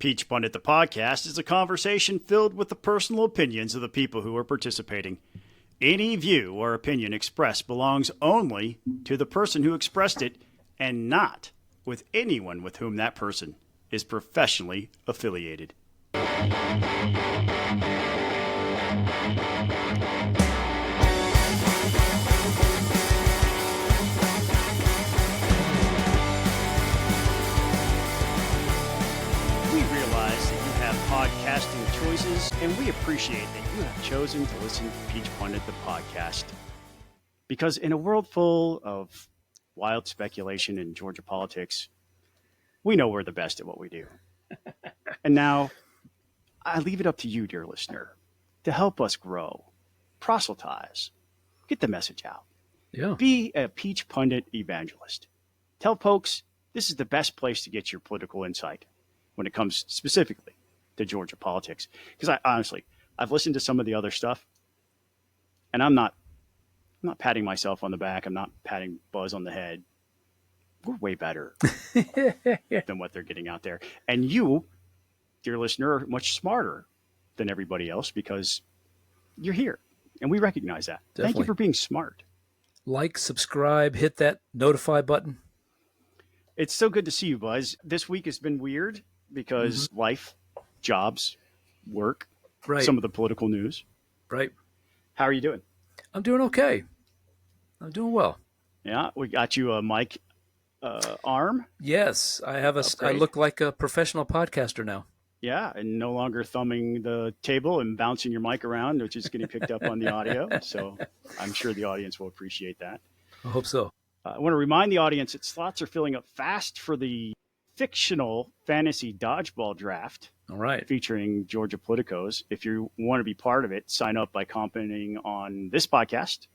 Peach Pundit, the podcast, is a conversation filled with the personal opinions of the people who are participating. Any view or opinion expressed belongs only to the person who expressed it and not with anyone with whom that person is professionally affiliated. Podcasting choices, and we appreciate that you have chosen to listen to Peach Pundit, the podcast. Because in a world full of wild speculation in Georgia politics, we know we're the best at what we do. And now, I leave it up to you, dear listener, to help us grow, proselytize, get the message out. Yeah. Be a Peach Pundit evangelist. Tell folks this is the best place to get your political insight when it comes specifically to Georgia politics. Because I've listened to some of the other stuff, and I'm not patting myself on the back. I'm not patting Buzz on the head. We're way better than what they're getting out there. And you, dear listener, are much smarter than everybody else because you're here, and we recognize that. Definitely. Thank you for being smart. Like, subscribe, hit that notify button. It's so good to see you, Buzz. This week has been weird because life, jobs, work, right. Some of the political news. Right. How are you doing? I'm doing okay. I'm doing well. Yeah, we got you a mic arm. Yes, I have I look like a professional podcaster now. Yeah, and no longer thumbing the table and bouncing your mic around, which is getting picked up on the audio. So I'm sure the audience will appreciate that. I hope so. I want to remind the audience that slots are filling up fast for the fictional fantasy dodgeball draft. All right. Featuring Georgia politicos. If you want to be part of it, sign up by commenting on this podcast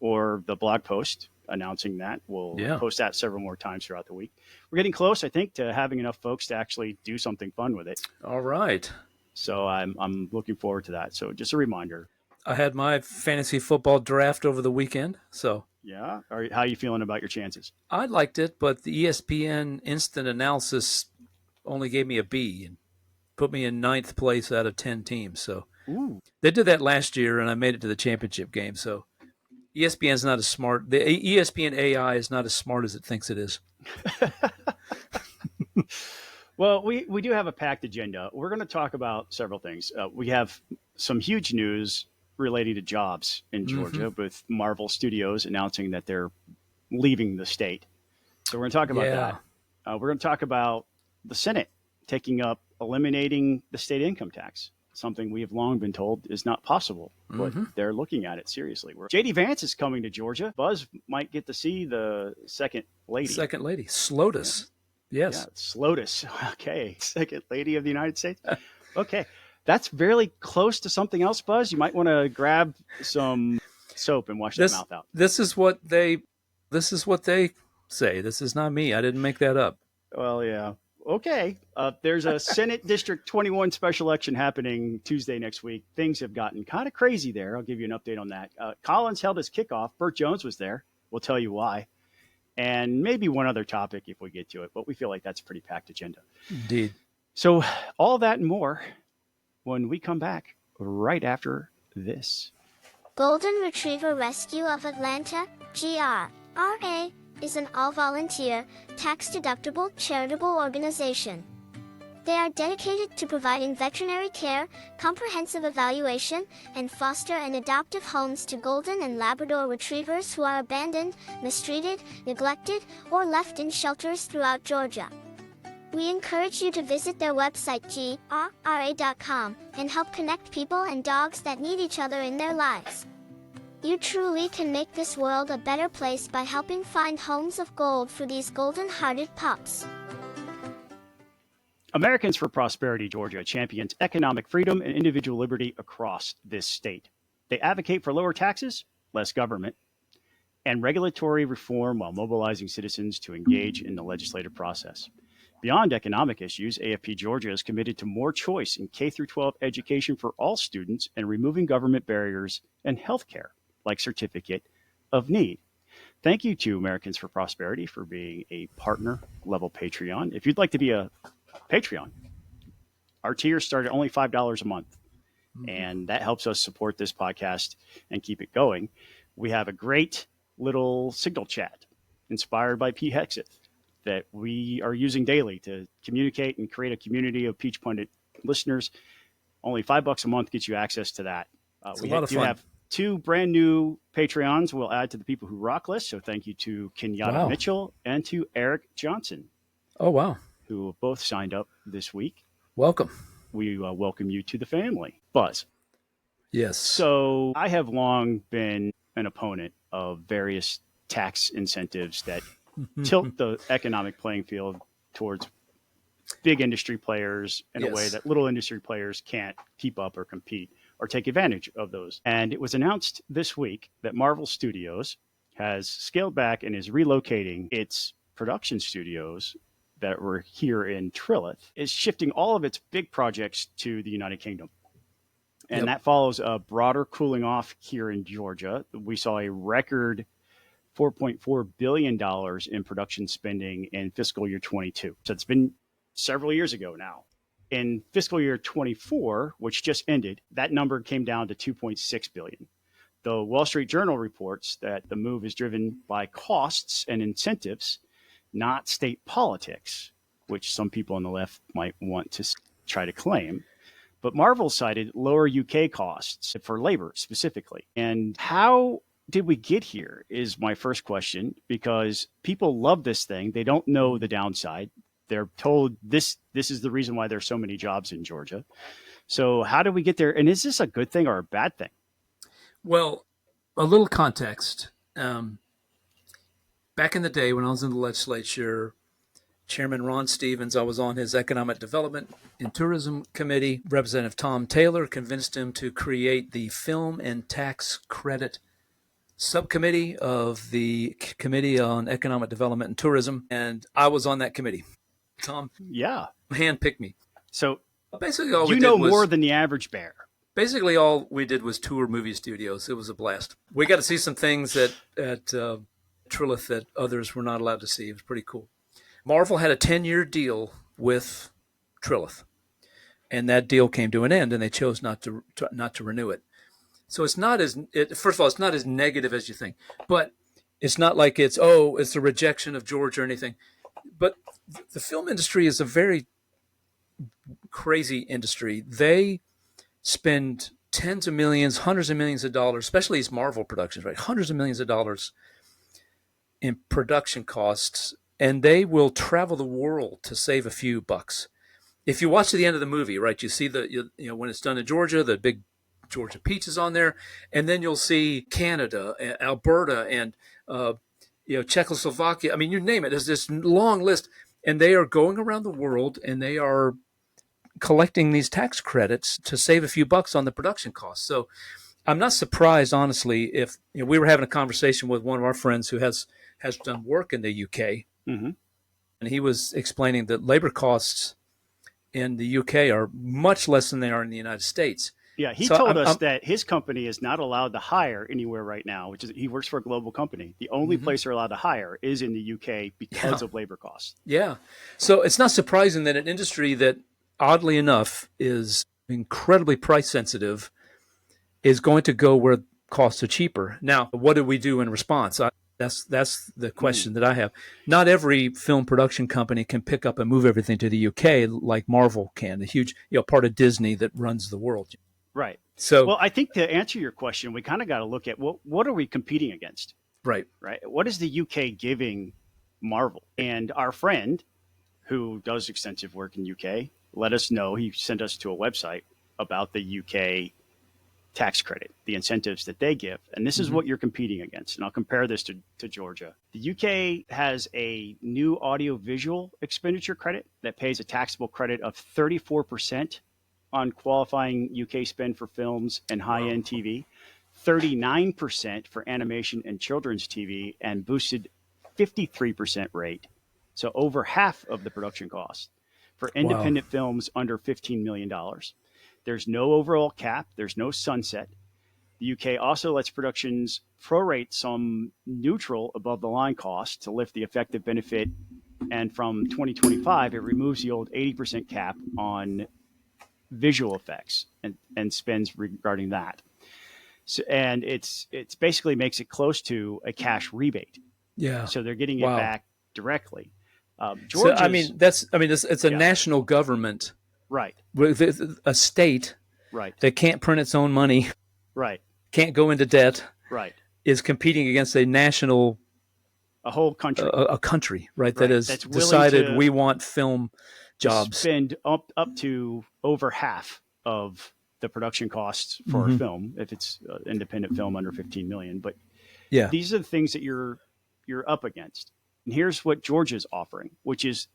or the blog post announcing that. We'll post that several more times throughout the week. We're getting close, I think, to having enough folks to actually do something fun with it. All right. So I'm looking forward to that. So just a reminder. I had my fantasy football draft over the weekend, so. Yeah? How are you feeling about your chances? I liked it, but the ESPN instant analysis only gave me a B and put me in 9th place out of 10 teams. So They did that last year, and I made it to the championship game. So ESPN's not as smart. The ESPN AI is not as smart as it thinks it is. Well, we do have a packed agenda. We're going to talk about several things. We have some huge news relating to jobs in Georgia with Marvel Studios announcing that they're leaving the state. So we're going to talk about that. We're going to talk about the Senate taking up eliminating the state income tax, something we have long been told is not possible, but they're looking at it seriously. J.D. Vance is coming to Georgia. Buzz might get to see the second lady. Second lady, SLOTUS. Yeah. Yes. Yeah, SLOTUS. Okay. Second lady of the United States. Okay. That's very close to something else, Buzz. You might want to grab some soap and wash that mouth out. This is what they say. This is not me. I didn't make that up. Well, yeah. Okay. There's a Senate District 21 special election happening Tuesday next week. Things have gotten kind of crazy there. I'll give you an update on that. Collins held his kickoff. Burt Jones was there. We'll tell you why. And maybe one other topic if we get to it, but we feel like that's a pretty packed agenda. Indeed. So all that and more when we come back right after this. Golden Retriever Rescue of Atlanta, GRRA, is an all-volunteer, tax-deductible charitable organization. They are dedicated to providing veterinary care, comprehensive evaluation, and foster and adoptive homes to golden and Labrador retrievers who are abandoned, mistreated, neglected, or left in shelters throughout Georgia. We encourage you to visit their website grra.com and help connect people and dogs that need each other in their lives. You truly can make this world a better place by helping find homes of gold for these golden-hearted pups. Americans for Prosperity Georgia champions economic freedom and individual liberty across this state. They advocate for lower taxes, less government, and regulatory reform while mobilizing citizens to engage in the legislative process. Beyond economic issues, AFP Georgia is committed to more choice in K-12 education for all students and removing government barriers and health care, like Certificate of Need. Thank you to Americans for Prosperity for being a partner-level Patreon. If you'd like to be a Patreon, Our tiers start at only $5 a month, and that helps us support this podcast and keep it going. We have a great little signal chat inspired by Pete Hegseth that we are using daily to communicate and create a community of Peach Pundit listeners. Only $5 a month gets you access to that. We do have 2 brand new Patreons we'll add to the People Who Rock list. So thank you to Kenyatta Mitchell and to Eric Johnson. Oh, wow. Who both signed up this week. Welcome. We welcome you to the family. Buzz. Yes. So I have long been an opponent of various tax incentives that tilt the economic playing field towards big industry players in a way that little industry players can't keep up or compete or take advantage of those. And it was announced this week that Marvel Studios has scaled back and is relocating its production studios that were here in Trilith, is shifting all of its big projects to the United Kingdom. And that follows a broader cooling off here in Georgia. We saw a record $4.4 billion in production spending in fiscal year 22. So it's been several years ago now. In fiscal year 24, which just ended, that number came down to $2.6 billion. The Wall Street Journal reports that the move is driven by costs and incentives, not state politics, which some people on the left might want to try to claim. But Marvel cited lower UK costs for labor specifically. And how did we get here is my first question, because people love this thing. They don't know the downside. They're told this is the reason why there's so many jobs in Georgia. So how did we get there? And is this a good thing or a bad thing? Well, a little context. Back in the day when I was in the legislature, Chairman Ron Stevens, I was on his Economic Development and Tourism Committee. Representative Tom Taylor convinced him to create the Film and Tax Credit Subcommittee of the Committee on Economic Development and Tourism, and I was on that committee. Tom handpicked me. So basically all we know more than the average bear. Basically all we did was tour movie studios. It was a blast. We got to see some things at Trilith that others were not allowed to see. It was pretty cool. Marvel had a 10-year deal with Trilith, and that deal came to an end, and they chose not to renew it. So it's not first of all, it's not as negative as you think, but it's not like it's a rejection of Georgia or anything. But the film industry is a very crazy industry. They spend tens of millions, hundreds of millions of dollars, especially these Marvel productions, right? Hundreds of millions of dollars in production costs, and they will travel the world to save a few bucks. If you watch to the end of the movie, right, you see when it's done in Georgia, the big Georgia peach is on there, and then you'll see Canada, Alberta, and Czechoslovakia. I mean, you name it. There's this long list, and they are going around the world, and they are collecting these tax credits to save a few bucks on the production costs. So I'm not surprised, honestly, if we were having a conversation with one of our friends who has done work in the UK, and he was explaining that labor costs in the UK are much less than they are in the United States. Yeah, he told us that his company is not allowed to hire anywhere right now, which is he works for a global company. The only place they're allowed to hire is in the UK because of labor costs. Yeah. So it's not surprising that an industry that, oddly enough, is incredibly price sensitive is going to go where costs are cheaper. Now, what do we do in response? That's the question that I have. Not every film production company can pick up and move everything to the UK like Marvel can, a huge part of Disney that runs the world. Right. So, well, I think to answer your question, we kind of got to look at what are we competing against? Right. What is the UK giving Marvel? And our friend who does extensive work in UK let us know. He sent us to a website about the UK tax credit, the incentives that they give. And this is what you're competing against. And I'll compare this to Georgia. The UK has a new audiovisual expenditure credit that pays a taxable credit of 34% on qualifying UK spend for films and high-end TV, 39% for animation and children's TV, and boosted 53% rate. So over half of the production cost for independent films under $15 million. There's no overall cap. There's no sunset. The UK also lets productions prorate some neutral above the line costs to lift the effective benefit. And from 2025, it removes the old 80% cap on visual effects and spends regarding that. So, and it's basically makes it close to a cash rebate. Yeah. So they're getting it Wow. back directly. So, I Georgia's mean, it's a Yeah. national government right, with a state right, that can't print its own money, right, can't go into debt, right. is competing against a national, A whole country a country, right? That Right. has That's willing decided to- we want film to jobs. spend up to over half of the production costs for a film if it's an independent film under 15 million. But Yeah. these are the things that you're up against. And here's what Georgia's offering, which is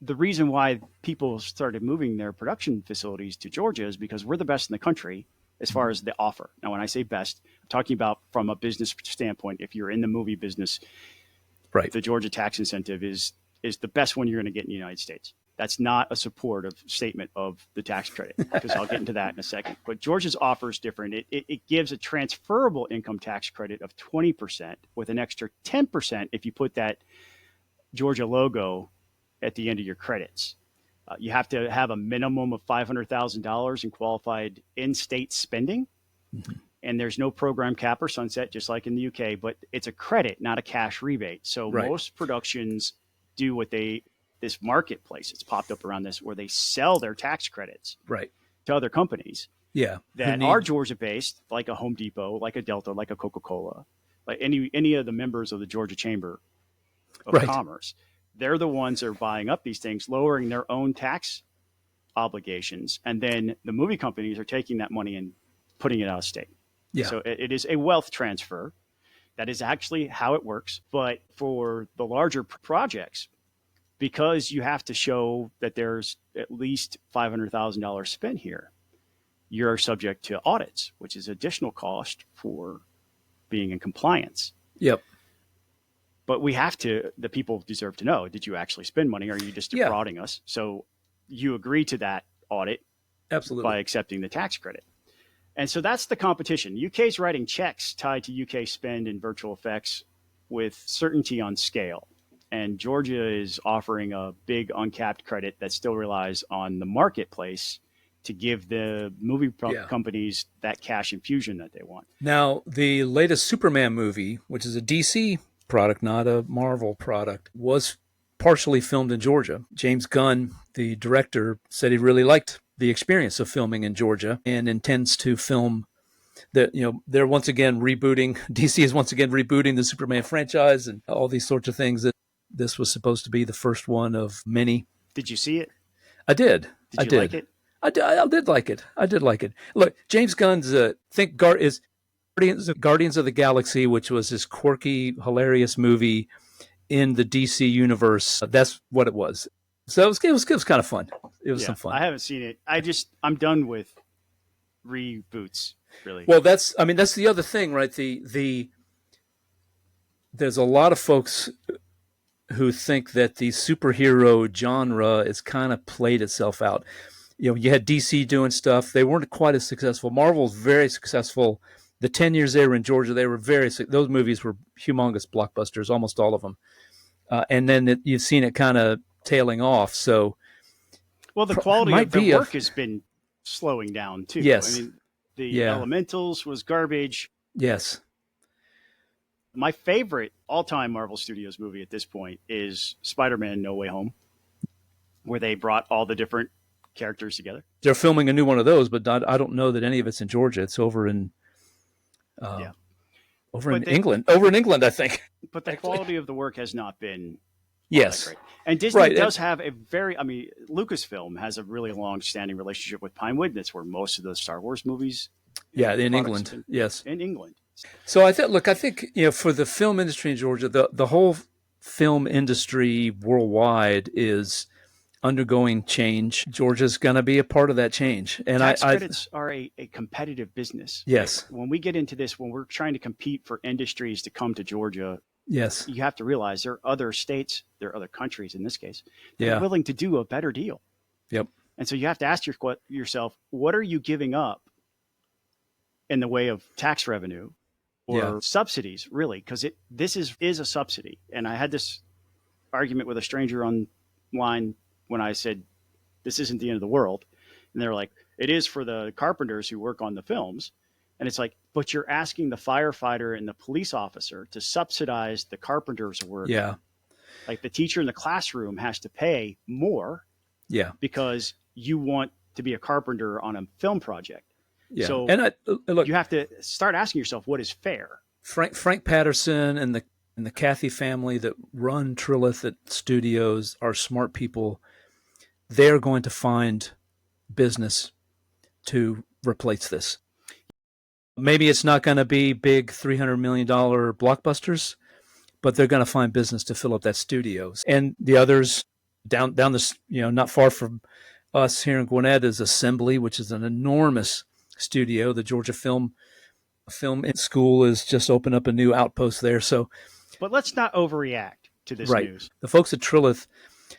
the reason why people started moving their production facilities to Georgia is because we're the best in the country as far as the offer. Now, when I say best, I'm talking about from a business standpoint. If you're in the movie business, Right. the Georgia tax incentive is the best one you're going to get in the United States. That's not a supportive statement of the tax credit, because I'll get into that in a second. But Georgia's offer is different. It gives a transferable income tax credit of 20% with an extra 10% if you put that Georgia logo at the end of your credits. You have to have a minimum of $500,000 in qualified in-state spending. And there's no program cap or sunset, just like in the UK, but it's a credit, not a cash rebate. So Right. most productions do this marketplace, it's popped up around this, where they sell their tax credits Right. to other companies Yeah. that Who are need- Georgia based, like a Home Depot, like a Delta, like a Coca-Cola, like any of the members of the Georgia Chamber of Right. Commerce. They're the ones that are buying up these things, lowering their own tax obligations. And then the movie companies are taking that money and putting it out of state. Yeah. So it is a wealth transfer. That is actually how it works. But for the larger projects, because you have to show that there's at least $500,000 spent here, you're subject to audits, which is additional cost for being in compliance. Yep. But the people deserve to know, did you actually spend money? Or are you just defrauding us? So you agree to that audit Absolutely. by accepting the tax credit. And so that's the competition. UK's writing checks tied to UK spend in virtual effects with certainty on scale. And Georgia is offering a big uncapped credit that still relies on the marketplace to give the movie companies that cash infusion that they want. Now, the latest Superman movie, which is a DC product, not a Marvel product, was partially filmed in Georgia. James Gunn, the director, said he really liked the experience of filming in Georgia and intends to film that. They're once again rebooting. DC is once again rebooting the Superman franchise and all these sorts of things. That this was supposed to be the first one of many. Did you see it? I did. Did you like it? I did like it. I did like it. Look, James Gunn's is Guardians of the Galaxy, which was this quirky, hilarious movie in the DC universe. That's what it was. So it was kind of fun. It was some fun. I haven't seen it. I'm done with reboots, really. Well, that's the other thing, right? There's a lot of folks who think that the superhero genre is kind of played itself out. You had DC doing stuff. They weren't quite as successful. Marvel was very successful. The 10 years they were in Georgia, those movies were humongous blockbusters, almost all of them. And then you've seen it kind of tailing off. So, well, the quality of the work has been slowing down too. Yes. I mean, the Elementals was garbage. Yes. My favorite all-time Marvel Studios movie at this point is Spider-Man No Way Home, where they brought all the different characters together. They're filming a new one of those, but I don't know that any of it's in Georgia. It's over in England. Over in England, I think. But the quality of the work has not been yes. Great. And Disney does have Lucasfilm has a really long-standing relationship with Pinewood. That's where most of the Star Wars movies. In England. Yes. In England. So I think for the film industry in Georgia, the whole film industry worldwide is undergoing change. Georgia's going to be a part of that change. And tax credits are a competitive business. Yes. When we get into this, when we're trying to compete for industries to come to Georgia, yes, you have to realize there are other states, there are other countries in this case, that are willing to do a better deal. Yep. And so you have to ask yourself, what are you giving up in the way of tax revenue or subsidies, really? Because this is a subsidy. And I had this argument with a stranger online when I said, this isn't the end of the world. And they're like, it is for the carpenters who work on the films. And it's like, but you're asking the firefighter and the police officer to subsidize the carpenter's work. Yeah. Like the teacher in the classroom has to pay more. Yeah. Because you want to be a carpenter on a film project. Yeah. So and look, you have to start asking yourself, what is fair? Frank Patterson and the Cathy family that run Trilith at Studios are smart people. They're going to find business to replace this. Maybe it's not going to be big $300 million blockbusters, but they're going to find business to fill up that studios. And the others down this, not far from us here in Gwinnett is Assembly, which is an enormous studio. The Georgia Film School is just opened up a new outpost there. So, but let's not overreact to this news. The folks at Trilith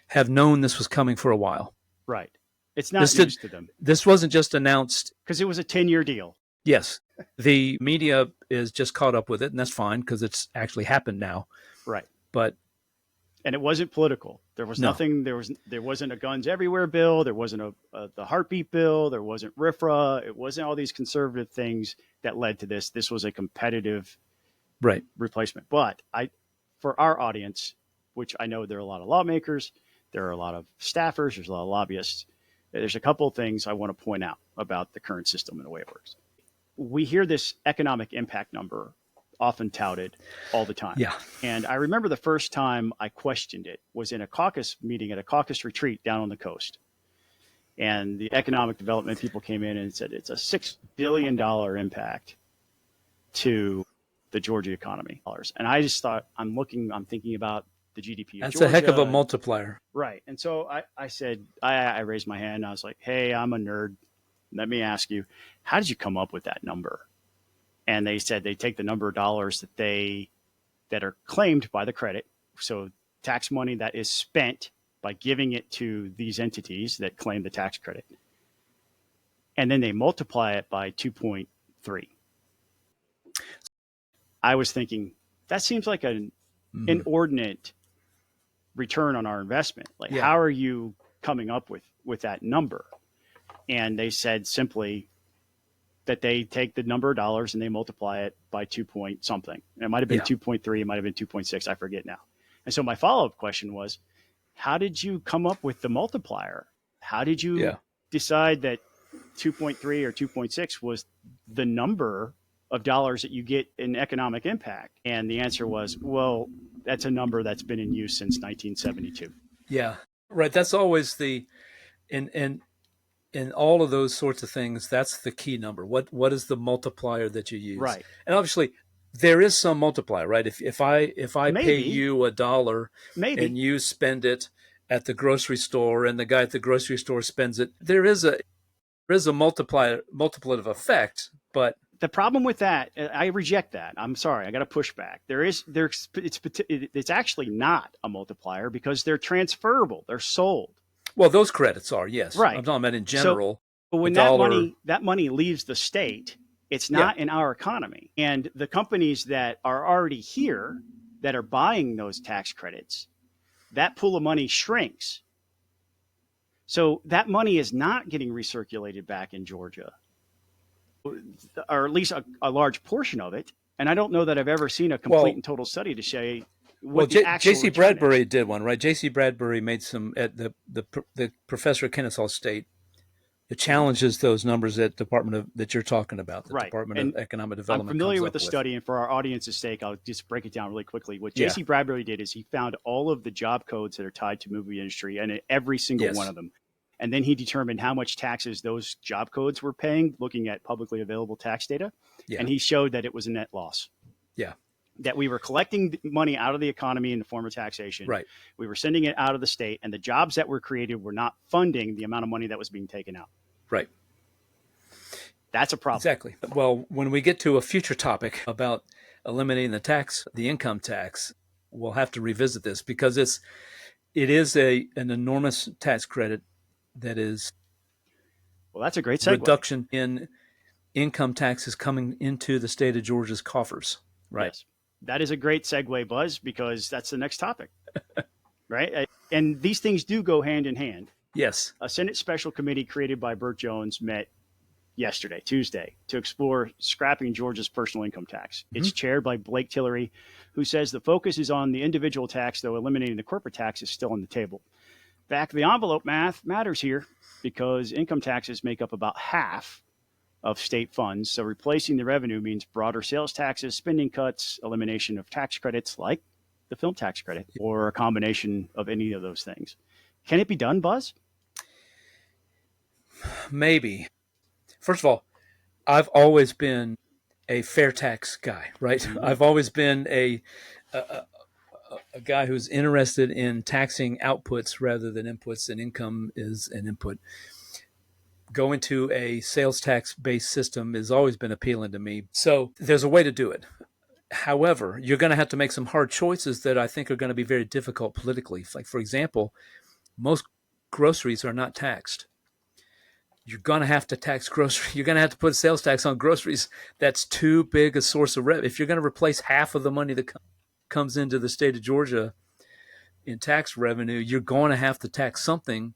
have known this was coming for a while. Right. It's not news to them. This wasn't just announced. Because it was a 10-year deal. Yes. The media is just caught up with it, and that's fine because it's actually happened now. Right. And it wasn't political. There was nothing. There wasn't a guns everywhere bill. There wasn't the heartbeat bill. There wasn't RFRA. It wasn't all these conservative things that led to this. This was a competitive replacement. But for our audience, which I know there are a lot of lawmakers, there are a lot of staffers, there's a lot of lobbyists. There's a couple of things I want to point out about the current system and the way it works. We hear this economic impact number often touted all the time. Yeah. And I remember the first time I questioned it was in a caucus meeting at a caucus retreat down on the coast. And the economic development people came in and said it's a $6 billion impact to the Georgia economy. And I just thought, I'm thinking about the GDP of That's Georgia. a heck of a multiplier. Right. And so I said, I raised my hand. And I was like, hey, I'm a nerd. Let me ask you, how did you come up with that number? And they said they take the number of dollars that are claimed by the credit. So tax money that is spent by giving it to these entities that claim the tax credit. And then they multiply it by 2.3. I was thinking, that seems like an inordinate return on our investment. How are you coming up with that number? And they said simply that they take the number of dollars and they multiply it by 2 point something. And it might have been 2.3, it might have been 2.6, I forget now. And so my follow-up question was, how did you come up with the multiplier? How did you decide that 2.3 or 2.6 was the number of dollars that you get in economic impact? And the answer was, well, that's a number that's been in use since 1972. Yeah, right. That's always in all of those sorts of things, that's the key number. What is the multiplier that you use? Right. And obviously there is some multiplier, right? If I pay you $1 and you spend it at the grocery store and the guy at the grocery store spends it, there is a multiplicative effect, but the problem with that, I reject that. I'm sorry, I got to push back. It's actually not a multiplier because they're transferable. They're sold. Well, those credits are, yes. Right. I'm talking about in general. But when that money leaves the state, it's not in our economy. And the companies that are already here that are buying those tax credits, that pool of money shrinks. So that money is not getting recirculated back in Georgia, or at least a large portion of it. And I don't know that I've ever seen a complete and total study to say what the actual J.C. Bradbury did one, right? J.C. Bradbury made some at the professor at Kennesaw State. It challenges those numbers that you're talking about, the Department of Economic Development. I'm familiar with the study, and for our audience's sake, I'll just break it down really quickly. What J.C. Bradbury did is he found all of the job codes that are tied to movie industry, and every single one of them. And then he determined how much taxes those job codes were paying, looking at publicly available tax data. Yeah. And he showed that it was a net loss. Yeah. That we were collecting money out of the economy in the form of taxation. Right. We were sending it out of the state, and the jobs that were created were not funding the amount of money that was being taken out. Right. That's a problem. Exactly. Well, when we get to a future topic about eliminating the income tax, we'll have to revisit this because it is an enormous tax credit that is. Well, that's a great segue. Reduction in income taxes coming into the state of Georgia's coffers. Right. Yes. That is a great segue, Buzz, because that's the next topic. Right. And these things do go hand in hand. Yes. A Senate special committee created by Burt Jones met yesterday, Tuesday, to explore scrapping Georgia's personal income tax. It's chaired by Blake Tillery, who says the focus is on the individual tax, though eliminating the corporate tax is still on the table. Back of the envelope math matters here because income taxes make up about half of state funds. So replacing the revenue means broader sales taxes, spending cuts, elimination of tax credits like the film tax credit, or a combination of any of those things. Can it be done, Buzz? Maybe. First of all, I've always been a fair tax guy, right? I've always been a guy who's interested in taxing outputs rather than inputs, and income is an input. Going to a sales tax based system has always been appealing to me. So there's a way to do it. However, you're going to have to make some hard choices that I think are going to be very difficult politically. Like, for example, most groceries are not taxed. You're going to have to tax groceries. You're going to have to put sales tax on groceries. That's too big a source of revenue. If you're going to replace half of the money that comes into the state of Georgia in tax revenue, you're going to have to tax something,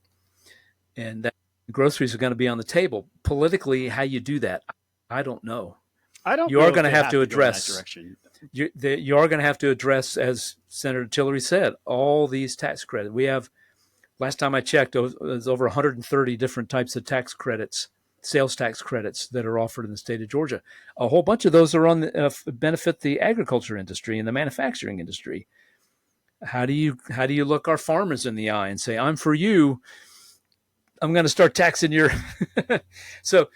and that groceries are going to be on the table. Politically, how you do that, I don't know. I don't. You are going to have to address. You are going to have to address, as Senator Tillery said, all these tax credits. We have. Last time I checked, there's over 130 different types of tax credits, sales tax credits that are offered in the state of Georgia. A whole bunch of those are on benefit the agriculture industry and the manufacturing industry. How do you look our farmers in the eye and say, "I'm for you. I'm going to start taxing your"? So,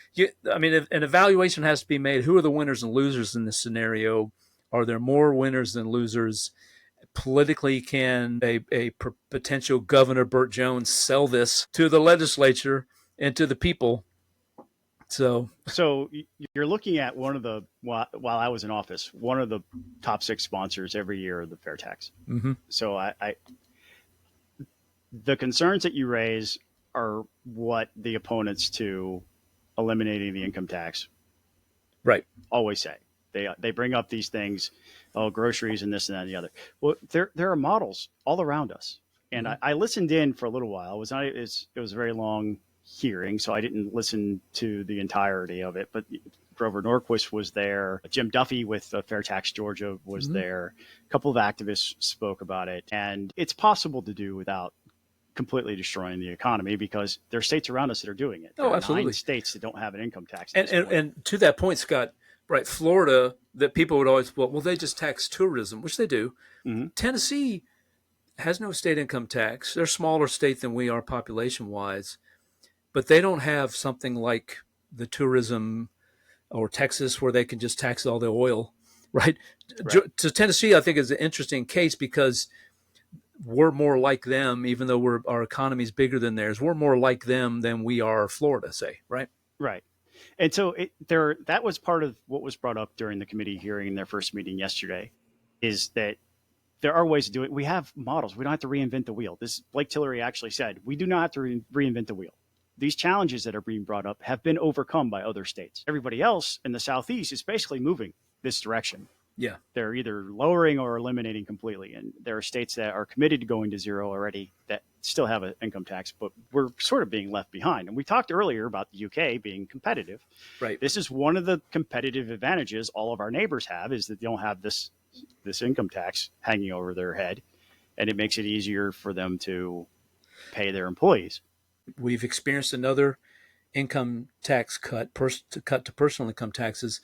an evaluation has to be made. Who are the winners and losers in this scenario? Are there more winners than losers? Politically, can a potential governor, Burt Jones, sell this to the legislature and to the people? So you're looking at one of the, while I was in office, one of the top 6 sponsors every year of the fair tax. Mm-hmm. So the concerns that you raise are what the opponents to eliminating the income tax, right, always say. They bring up these things, groceries and this and that and the other. Well, there are models all around us. And I listened in for a little while. It was a very long hearing, so I didn't listen to the entirety of it. But Grover Norquist was there. Jim Duffy with Fair Tax Georgia was there. A couple of activists spoke about it. And it's possible to do without completely destroying the economy because there are states around us that are doing it. There are absolutely. 9 states that don't have an income tax. And to that point, Scott, right, Florida, that people would always, well, they just tax tourism, which they do. Mm-hmm. Tennessee has no state income tax. They're a smaller state than we are population-wise, but they don't have something like the tourism or Texas where they can just tax all the oil, right? So Tennessee, I think, is an interesting case because we're more like them, even though our economy is bigger than theirs. We're more like them than we are Florida, say, right? Right. And so that was part of what was brought up during the committee hearing in their first meeting yesterday, is that there are ways to do it. We have models. We don't have to reinvent the wheel. This Blake Tillery actually said, we do not have to reinvent the wheel. These challenges that are being brought up have been overcome by other states. Everybody else in the Southeast is basically moving this direction. Yeah. They're either lowering or eliminating completely. And there are states that are committed to going to zero already that still have an income tax, but we're sort of being left behind. And we talked earlier about the UK being competitive. Right. This is one of the competitive advantages all of our neighbors have, is that they don't have this income tax hanging over their head. And it makes it easier for them to pay their employees. We've experienced another income tax cut to personal income taxes.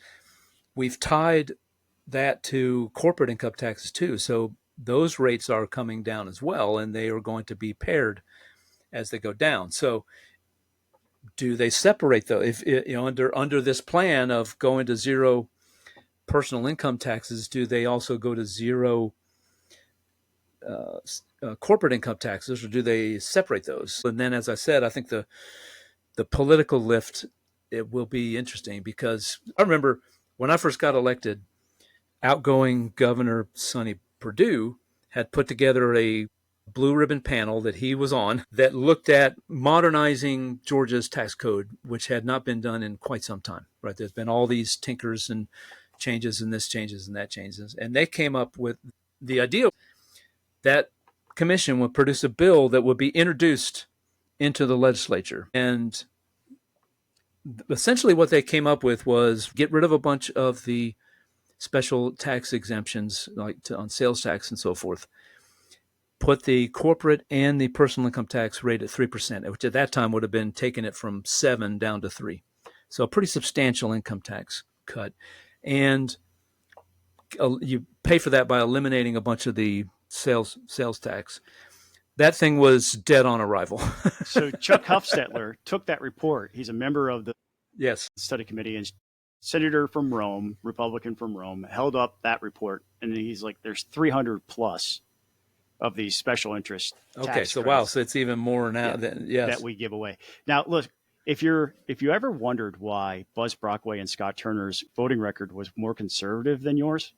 We've tied that to corporate income taxes too. So those rates are coming down as well, and they are going to be paired as they go down. So do they separate though? If under this plan of going to zero personal income taxes, do they also go to zero corporate income taxes, or do they separate those? And then, as I said, I think the political lift, it will be interesting, because I remember when I first got elected, outgoing Governor Sonny Perdue had put together a blue ribbon panel that he was on that looked at modernizing Georgia's tax code, which had not been done in quite some time, right? There's been all these tinkers and changes, and this changes and that changes. And they came up with the idea that commission would produce a bill that would be introduced into the legislature. And essentially what they came up with was get rid of a bunch of the special tax exemptions, on sales tax and so forth. Put the corporate and the personal income tax rate at 3%, which at that time would have been taking it from 7 down to 3. So a pretty substantial income tax cut. And you pay for that by eliminating a bunch of the sales tax. That thing was dead on arrival. So Chuck Hufstetler took that report. He's a member of the Yes. study committee and senator from Rome, Republican from Rome, held up that report. And he's like, there's 300 plus of these special interest tax Okay, so credits wow, so it's even more now that we give away. Now, look, if you ever wondered why Buzz Brockway and Scott Turner's voting record was more conservative than yours,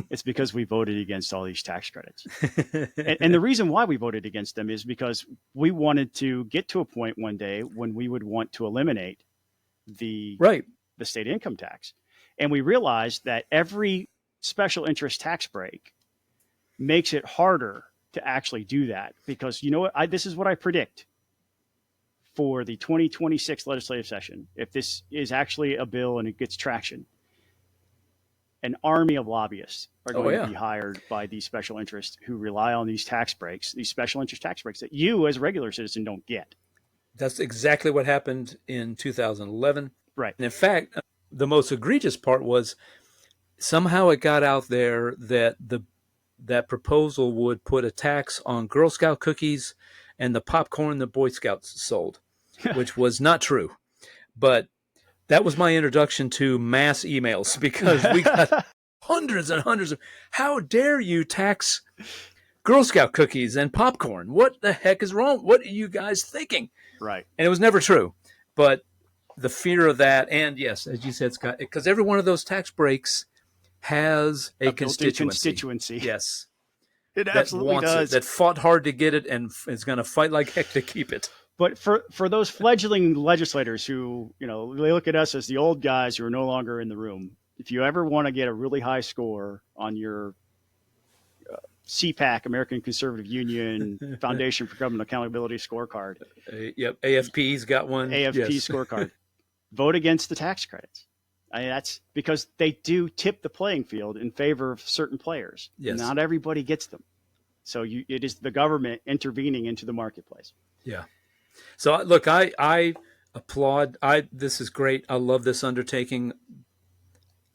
it's because we voted against all these tax credits. and the reason why we voted against them is because we wanted to get to a point one day when we would want to eliminate the state income tax. And we realized that every special interest tax break makes it harder to actually do that, because you know what? This is what I predict for the 2026 legislative session. If this is actually a bill and it gets traction, an army of lobbyists are going to be hired by these special interests who rely on these tax breaks, these special interest tax breaks that you as a regular citizen don't get. That's exactly what happened in 2011. Right. And in fact, the most egregious part was somehow it got out there that that proposal would put a tax on Girl Scout cookies and the popcorn the Boy Scouts sold, which was not true. But that was my introduction to mass emails, because we got hundreds and hundreds of, how dare you tax Girl Scout cookies and popcorn? What the heck is wrong? What are you guys thinking? Right. And it was never true. But the fear of that, and yes, as you said, Scott, because every one of those tax breaks has a constituency. Yes. It absolutely does. That fought hard to get it and is going to fight like heck to keep it. But for those fledgling legislators who, they look at us as the old guys who are no longer in the room, if you ever want to get a really high score on your CPAC, American Conservative Union Foundation for Government Accountability scorecard. Yep, AFP's got one. AFP scorecard. Vote against the tax credits. That's because they do tip the playing field in favor of certain players. Yes. Not everybody gets them. So it is the government intervening into the marketplace. Yeah. So look, I applaud. This is great. I love this undertaking.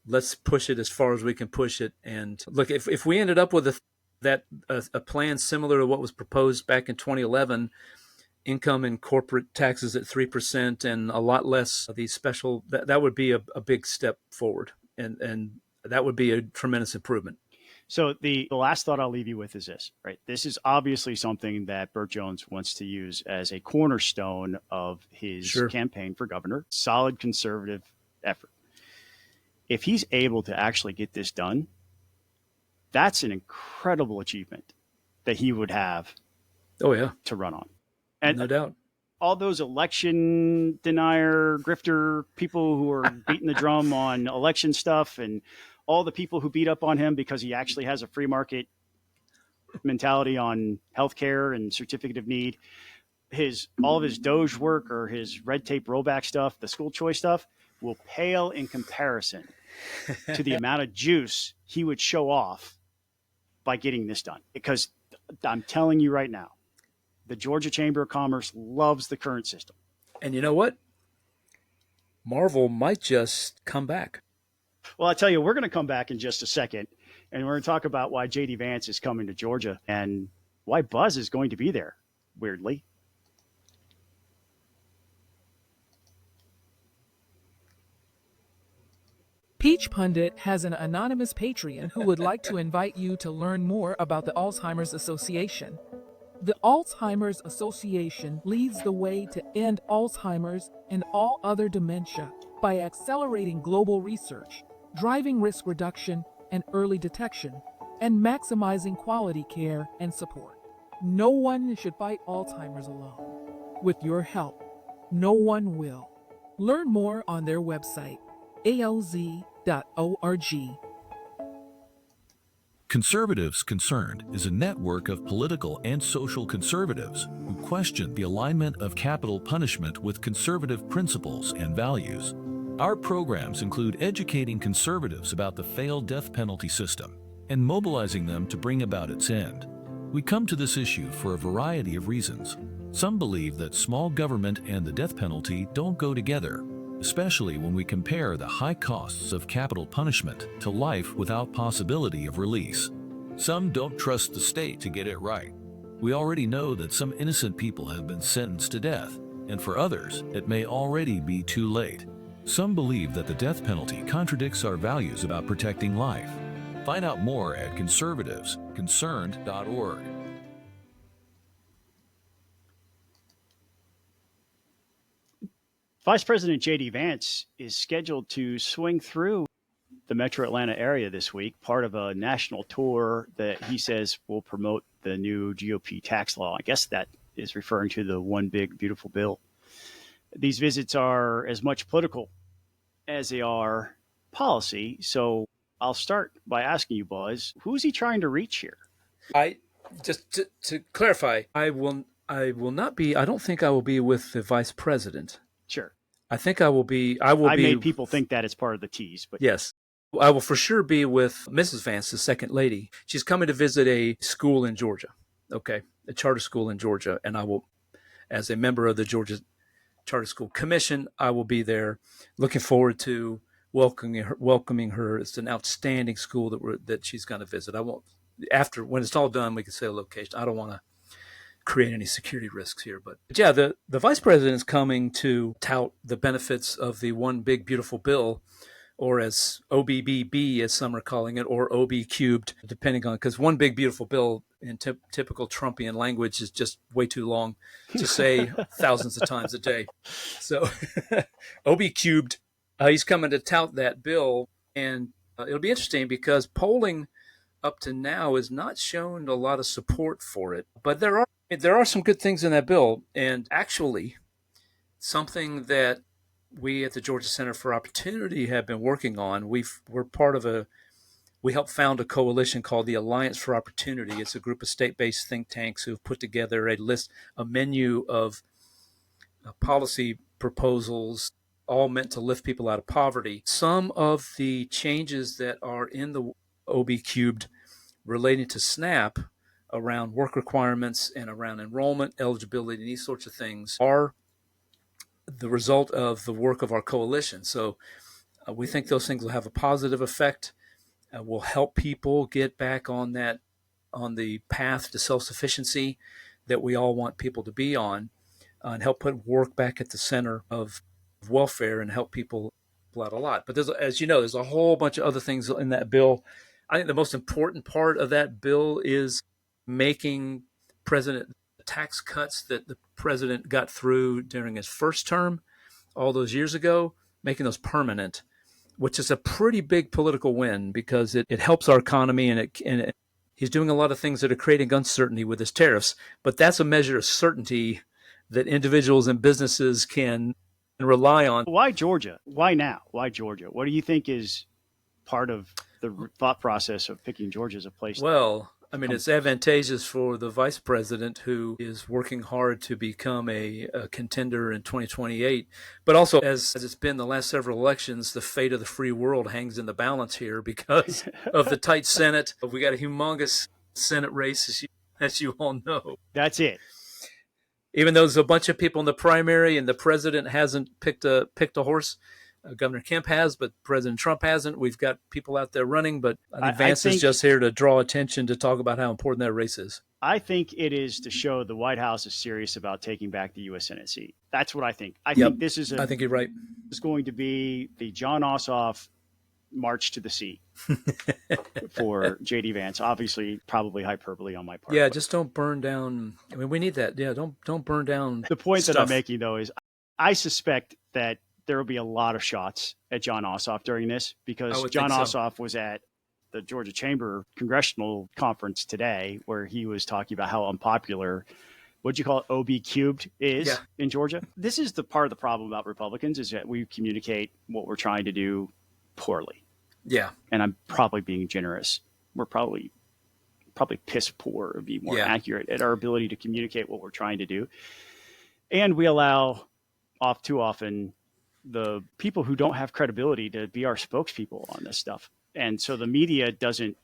Let's push it as far as we can push it. And look, if we ended up with a plan similar to what was proposed back in 2011, income and corporate taxes at 3% and a lot less of these special, that would be a big step forward, and that would be a tremendous improvement. So the last thought I'll leave you with is this, right? This is obviously something that Burt Jones wants to use as a cornerstone of his campaign for governor. Solid conservative effort. If he's able to actually get this done, that's an incredible achievement that he would have to run on. And no doubt. All those election denier, grifter people who are beating the drum on election stuff, and all the people who beat up on him because he actually has a free market mentality on healthcare and certificate of need, all of his Doge work or his red tape rollback stuff, the school choice stuff, will pale in comparison to the amount of juice he would show off by getting this done. Because I'm telling you right now, the Georgia Chamber of Commerce loves the current system. And you know what? Marvel might just come back. Well, I tell you, we're going to come back in just a second, and we're going to talk about why J.D. Vance is coming to Georgia and why Buzz is going to be there, weirdly. Peach Pundit has an anonymous Patreon who would like to invite you to learn more about the Alzheimer's Association. The Alzheimer's Association leads the way to end Alzheimer's and all other dementia by accelerating global research, driving risk reduction and early detection, and maximizing quality care and support. No one should fight Alzheimer's alone. With your help, no one will. Learn more on their website, alz.org. Conservatives Concerned is a network of political and social conservatives who question the alignment of capital punishment with conservative principles and values. Our programs include educating conservatives about the failed death penalty system and mobilizing them to bring about its end. We come to this issue for a variety of reasons. Some believe that small government and the death penalty don't go together, especially when we compare the high costs of capital punishment to life without possibility of release. Some don't trust the state to get it right. We already know that some innocent people have been sentenced to death, and for others, it may already be too late. Some believe that the death penalty contradicts our values about protecting life. Find out more at conservativesconcerned.org. Vice President J.D. Vance is scheduled to swing through the metro Atlanta area this week, part of a national tour that he says will promote the new GOP tax law. I guess that is referring to the One Big Beautiful Bill. These visits are as much political as they are policy. So I'll start by asking you, Buzz, who's he trying to reach here? I just to clarify, I will not be. I don't think I will be with the vice president. Sure. I think I will be. I made people think that it's part of the tease, but yes, I will for sure be with Mrs. Vance, the second lady. She's coming to visit a school in Georgia. Okay, a charter school in Georgia, and I will, as a member of the Georgia Charter School Commission, I will be there. Looking forward to welcoming her. It's an outstanding school that she's going to visit. I won't. After when it's all done, we can say a location. I don't want to create any security risks here, but yeah, the vice president is coming to tout the benefits of the One Big Beautiful Bill, or as OBBB, as some are calling it, or OB cubed, depending on, because One Big Beautiful Bill in typical Trumpian language is just way too long to say thousands of times a day. So OB cubed, he's coming to tout that bill, and it'll be interesting because polling up to now has not shown a lot of support for it, but there are some good things in that bill, and actually something that we at the Georgia Center for Opportunity have been working on. We helped found a coalition called the Alliance for Opportunity. It's a group of state-based think tanks who've put together a menu of policy proposals, all meant to lift people out of poverty. Some of the changes that are in the OB cubed relating to SNAP around work requirements and around enrollment, eligibility, and these sorts of things are the result of the work of our coalition. So we think those things will have a positive effect, will help people get back on the path to self-sufficiency that we all want people to be on, and help put work back at the center of welfare and help people out a lot. But there's, as you know, there's a whole bunch of other things in that bill. I think the most important part of that bill is making tax cuts that the president got through during his first term all those years ago, making those permanent, which is a pretty big political win because it helps our economy, and he's doing a lot of things that are creating uncertainty with his tariffs. But that's a measure of certainty that individuals and businesses can rely on. Why Georgia? Why now? Why Georgia? What do you think is part of the thought process of picking Georgia as a place? Well, I mean, it's advantageous for the vice president who is working hard to become a contender in 2028. But also, as it's been the last several elections, the fate of the free world hangs in the balance here because of the tight Senate. We got a humongous Senate race, as you all know. That's it. Even though there's a bunch of people in the primary and the president hasn't picked a horse, Governor Kemp has, but President Trump hasn't. We've got people out there running, but I think Vance is just here to draw attention to talk about how important that race is. I think it is to show the White House is serious about taking back the U.S. Senate seat. That's what I think. I think this is I think you're right. It's going to be the John Ossoff march to the sea for J.D. Vance. Obviously, probably hyperbole on my part. Yeah, just don't burn down. I mean, we need that. Yeah, don't burn down. The point stuff that I'm making, though, is I suspect that there will be a lot of shots at John Ossoff during this because John Ossoff was at the Georgia Chamber Congressional Conference today where he was talking about how unpopular, what'd you call it, OB cubed is in Georgia. This is the part of the problem about Republicans is that we communicate what we're trying to do poorly. Yeah. And I'm probably being generous. We're probably probably piss poor would be more Yeah. accurate at our ability to communicate what we're trying to do. And we allow too often the people who don't have credibility to be our spokespeople on this stuff. And so the media doesn't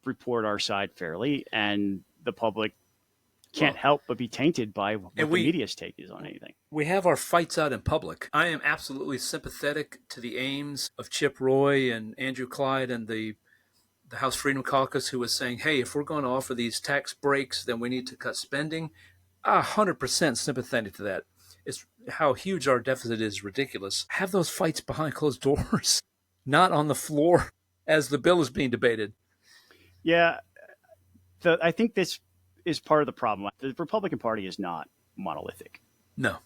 report our side fairly, and the public can't help but be tainted by what the media's take is on anything. We have our fights out in public. I am absolutely sympathetic to the aims of Chip Roy and Andrew Clyde and the House Freedom Caucus, who was saying, hey, if we're going to offer these tax breaks, then we need to cut spending. 100% sympathetic to that. It's how huge our deficit is ridiculous. Have those fights behind closed doors, not on the floor as the bill is being debated. Yeah, I think this is part of the problem. The Republican Party is not monolithic. No.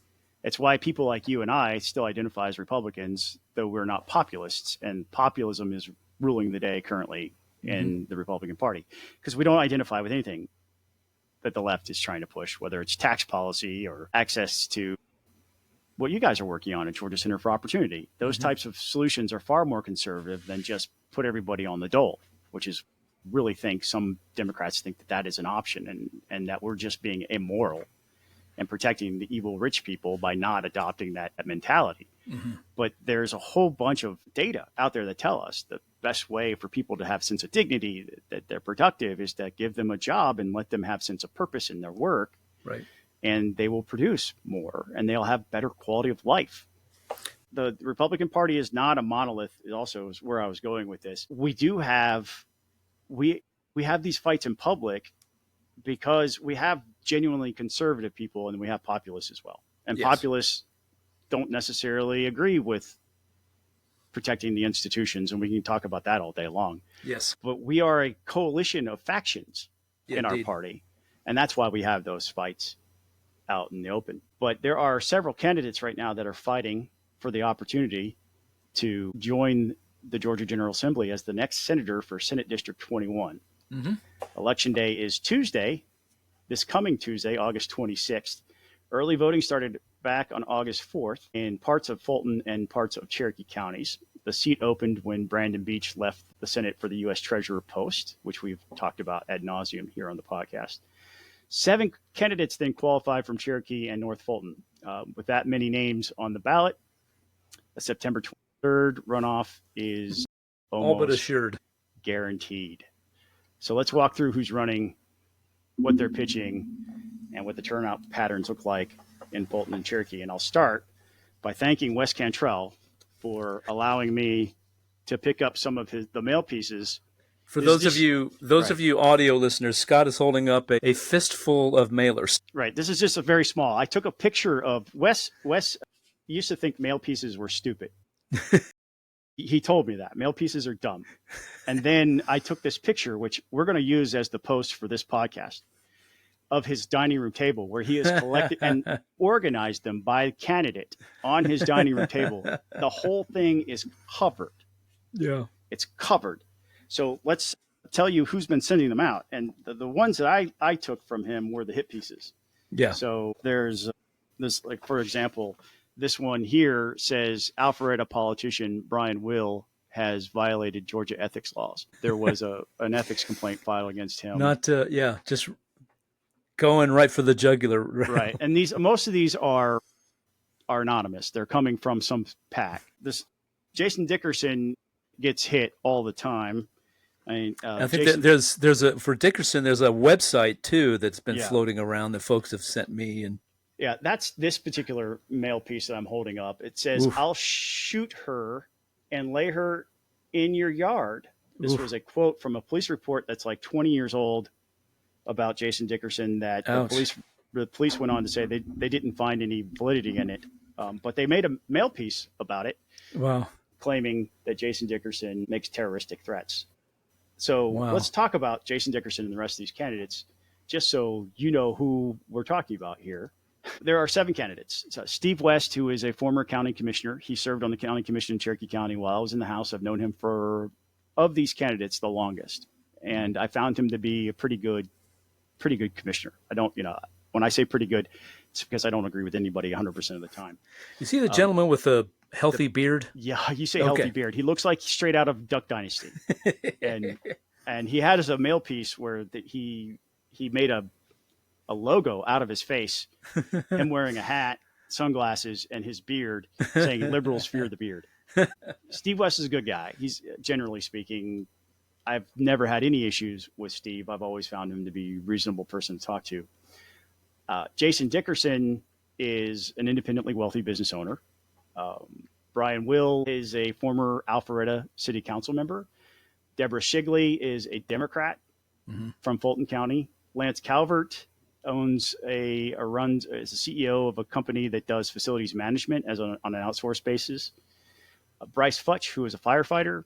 It's why people like you and I still identify as Republicans, though we're not populists. And populism is ruling the day currently in the Republican Party, because we don't identify with anything that the left is trying to push, whether it's tax policy or access to what you guys are working on at Georgia Center for Opportunity. Those types of solutions are far more conservative than just put everybody on the dole, which is really think some Democrats think that is an option, and that we're just being immoral and protecting the evil rich people by not adopting that mentality. But there's a whole bunch of data out there that tell us the best way for people to have sense of dignity, that they're productive, is to give them a job and let them have sense of purpose in their work. Right. And they will produce more and they'll have better quality of life. The Republican Party is not a monolith. It also is where I was going with this. We do have, we have these fights in public because we have genuinely conservative people and we have populists as well. And populists don't necessarily agree with protecting the institutions, and we can talk about that all day long. Yes. But we are a coalition of factions in Indeed. our party, and that's why we have those fights out in the open. But there are several candidates right now that are fighting for the opportunity to join the Georgia General Assembly as the next senator for Senate District 21. Election day is Tuesday, this coming Tuesday, August 26th. Early voting started back on August 4th in parts of Fulton and parts of Cherokee counties. The seat opened when Brandon Beach left the Senate for the U.S. Treasurer post, which we've talked about ad nauseum here on the podcast. 7 candidates then qualified from Cherokee and North Fulton. With that many names on the ballot, the September 23rd runoff is all but almost assured, guaranteed. So let's walk through who's running, what they're pitching, and what the turnout patterns look like in Fulton and Cherokee. And I'll start by thanking Wes Cantrell for allowing me to pick up some of the mail pieces. For those of you audio listeners, Scott is holding up a fistful of mailers. Right. This is just a very small. I took a picture of Wes. Wes used to think mail pieces were stupid. He told me that mail pieces are dumb. And then I took this picture, which we're going to use as the post for this podcast, of his dining room table, where he has collected and organized them by candidate on his dining room table. The whole thing is covered. Yeah. It's covered. So let's tell you who's been sending them out. And the ones that I took from him were the hit pieces. Yeah. So there's this, like, for example, this one here says Alpharetta politician Brian Will has violated Georgia ethics laws. There was an ethics complaint filed against him. Just going right for the jugular. Right. And most of these are anonymous. They're coming from some PAC. This Jason Dickerson gets hit all the time. I think for Dickerson, there's a website too that's been floating around that folks have sent me. And yeah, that's this particular mail piece that I'm holding up. It says, I'll shoot her and lay her in your yard. This was a quote from a police report that's like 20 years old about Jason Dickerson that the police went on to say they didn't find any validity in it. But they made a mail piece about it. Wow. Claiming that Jason Dickerson makes terroristic threats. So let's talk about Jason Dickerson and the rest of these candidates, just so you know who we're talking about here. There are 7 candidates. So Steve West, who is a former county commissioner. He served on the county commission in Cherokee County while I was in the House. I've known him of these candidates, the longest. And I found him to be a pretty good commissioner. When I say pretty good, it's because I don't agree with anybody 100% of the time. You see the gentleman with a healthy beard? Yeah, you say healthy beard. He looks like straight out of Duck Dynasty. And And he had as a mail piece where he made a logo out of his face, him wearing a hat, sunglasses, and his beard, saying "Liberals fear the beard." Steve West is a good guy. He's, generally speaking, I've never had any issues with Steve. I've always found him to be a reasonable person to talk to. Jason Dickerson is an independently wealthy business owner. Brian Will is a former Alpharetta City Council member. Deborah Shigley is a Democrat from Fulton County. Lance Calvert owns is the CEO of a company that does facilities management on an outsourced basis. Bryce Futch, who is a firefighter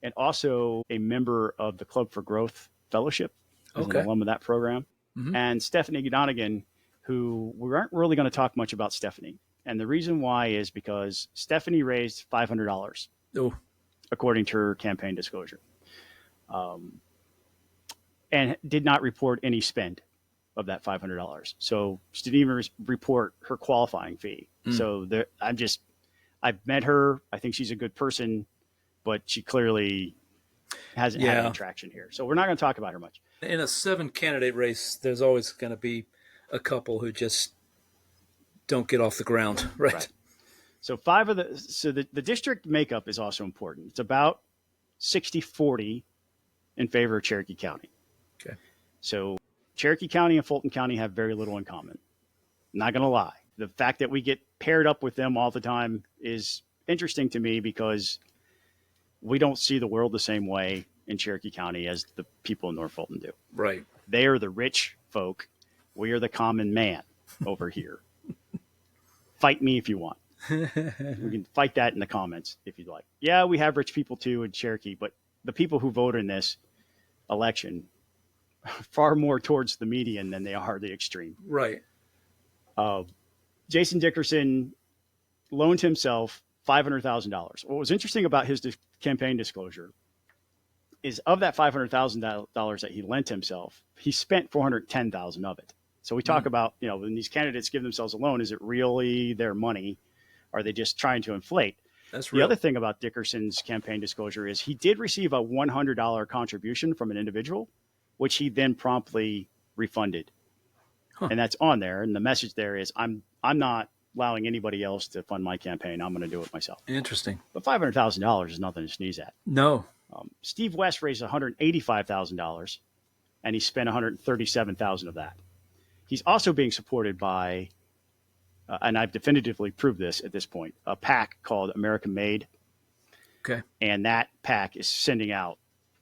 and also a member of the Club for Growth Fellowship, as an alum of that program. And Stephanie Donegan, who we aren't really going to talk much about Stephanie. And the reason why is because Stephanie raised $500, according to her campaign disclosure, and did not report any spend of that $500. So she didn't even report her qualifying fee. So I've met her. I think she's a good person, but she clearly hasn't had any traction here. So we're not going to talk about her much. In a 7-candidate race, there's always going to be a couple who just don't get off the ground. Right. So the district makeup is also important. It's about 60-40 in favor of Cherokee County. Okay. So Cherokee County and Fulton County have very little in common. Not going to lie. The fact that we get paired up with them all the time is interesting to me because we don't see the world the same way in Cherokee County as the people in North Fulton do. Right. They are the rich folk. We are the common man over here. Fight me if you want. We can fight that in the comments if you'd like. Yeah, we have rich people too in Cherokee, but the people who vote in this election are far more towards the median than they are the extreme. Right. Jason Dickerson loaned himself $500,000. What was interesting about his campaign disclosure is of that $500,000 that he lent himself, he spent $410,000 of it. So we talk about, when these candidates give themselves a loan, is it really their money? Are they just trying to inflate? That's real. The other thing about Dickerson's campaign disclosure is he did receive a $100 contribution from an individual, which he then promptly refunded. And that's on there. And the message there is, I'm not allowing anybody else to fund my campaign. I'm going to do it myself. Interesting. But $500,000 is nothing to sneeze at. No. Steve West raised $185,000, and he spent $137,000 of that. He's also being supported by, and I've definitively proved this at this point, a PAC called American Made. Okay. And that PAC is sending out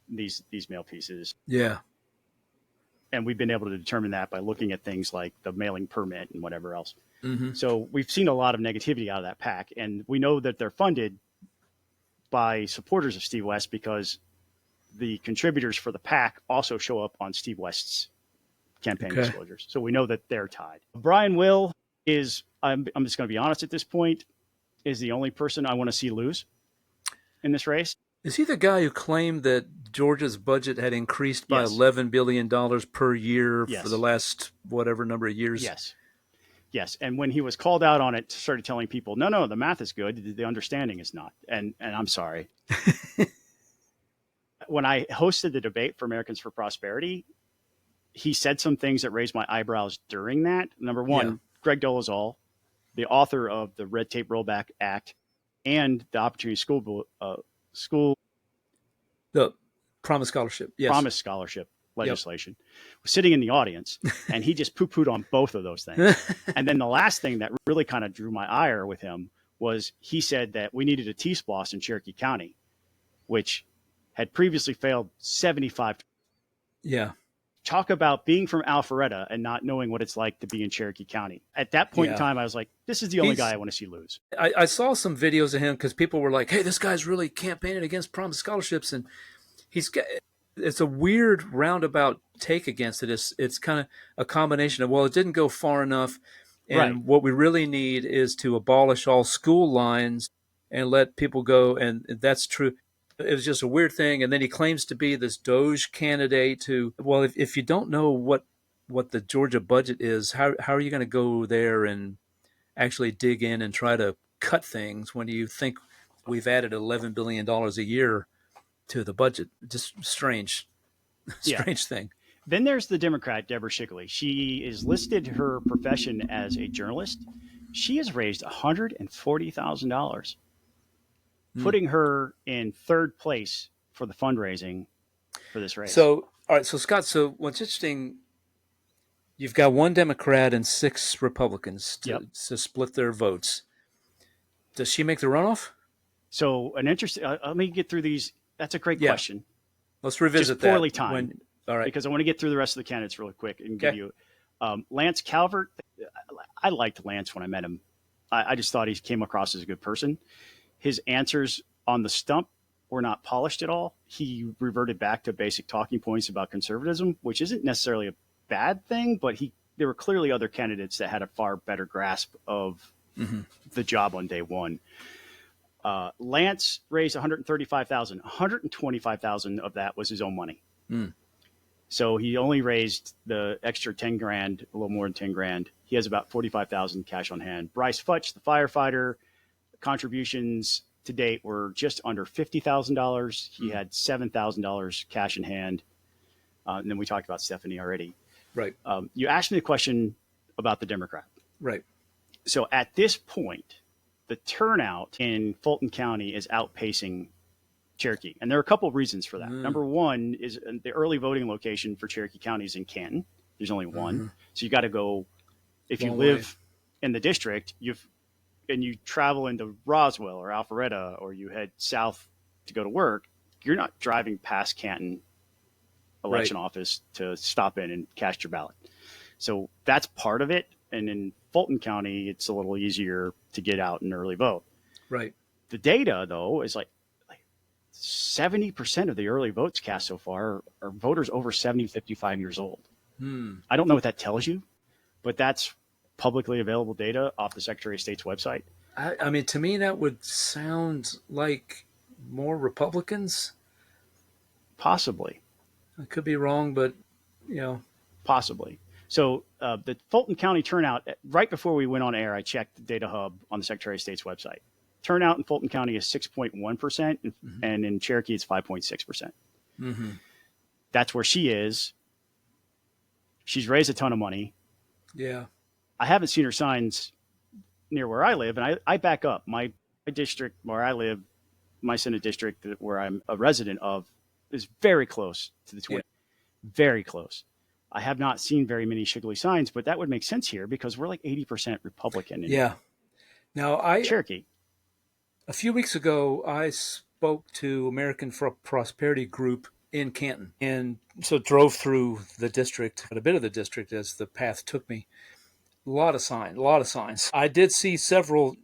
these mail pieces. Yeah. And we've been able to determine that by looking at things like the mailing permit and whatever else. So we've seen a lot of negativity out of that PAC, and we know that they're funded by supporters of Steve West because the contributors for the PAC also show up on Steve West's campaign disclosures. So we know that they're tied. Brian Will is, I'm just going to be honest at this point, is the only person I want to see lose in this race. Is he the guy who claimed that Georgia's budget had increased by $11 billion per year for the last whatever number of years? Yes. And when he was called out on it, started telling people, no, the math is good. The understanding is not. And I'm sorry. When I hosted the debate for Americans for Prosperity, he said some things that raised my eyebrows during that. Number one, Greg Dolezal, the author of the Red Tape Rollback Act and the Opportunity School the Promise Scholarship. Yes. Promise Scholarship legislation, was sitting in the audience, and he just poo-pooed on both of those things. And then the last thing that really kind of drew my ire with him was he said that we needed a T-SPLOS in Cherokee County, which had previously failed 75 times. Yeah. Talk about being from Alpharetta and not knowing what it's like to be in Cherokee County. At that point in time, I was like, this is the only guy I want to see lose. I saw some videos of him because people were like, hey, this guy's really campaigning against Promise Scholarships. And it's a weird roundabout take against it. It's kind of a combination of, well, it didn't go far enough. And what we really need is to abolish all school lines and let people go. And that's true. It was just a weird thing. And then he claims to be this Doge candidate who, well, if you don't know what the Georgia budget is, how are you going to go there and actually dig in and try to cut things when you think we've added $11 billion a year to the budget? Just strange. Yeah. Strange thing. Then there's the Democrat, Deborah Shigley. She is listed her profession as a journalist. She has raised $140,000, putting her in third place for the fundraising for this race. So, all right. So, Scott, so what's interesting, you've got one Democrat and 6 Republicans to split their votes. Does she make the runoff? So an interesting, let me get through these. That's a great question. Let's revisit Just poorly that. timed. All right. Because I want to get through the rest of the candidates really quick and give you Lance Calvert. I liked Lance when I met him. I just thought he came across as a good person. His answers on the stump were not polished at all. He reverted back to basic talking points about conservatism, which isn't necessarily a bad thing, but there were clearly other candidates that had a far better grasp of the job on day one. Lance raised $135,000. $125,000 of that was his own money. So he only raised the extra 10 grand, a little more than 10 grand. He has about 45,000 cash on hand. Bryce Futch, the firefighter, contributions to date were just under $50,000. He had $7,000 cash in hand. And then we talked about Stephanie already. Right. You asked me a question about the Democrat. Right. So at this point, the turnout in Fulton County is outpacing Cherokee. And there are a couple of reasons for that. Number one is the early voting location for Cherokee County is in Canton. There's only one. So you got to go, if you live in the district, you travel into Roswell or Alpharetta, or you head south to go to work, you're not driving past Canton election office to stop in and cast your ballot. So that's part of it. And in Fulton County, it's a little easier to get out and early vote. Right. The data, though, is like 70% of the early votes cast so far are voters over 70, 55 years old. I don't know what that tells you, but that's publicly available data off the Secretary of State's website. I mean, to me, that would sound like more Republicans. Possibly. I could be wrong, but, Possibly. So the Fulton County turnout, right before we went on air, I checked the Data Hub on the Secretary of State's website. Turnout in Fulton County is 6.1%, and in Cherokee, it's 5.6%. That's where she is. She's raised a ton of money. Yeah. I haven't seen her signs near where I live, and I back up. My district where I live, my Senate district where I'm a resident of, is very close to the 20. Very close. I have not seen very many Shigley signs, but that would make sense here because we're like 80% Republican in Now, Cherokee. A few weeks ago, I spoke to American Prosperity Group in Canton, and so drove through the district, a bit of the district as the path took me. A lot of signs. I did see several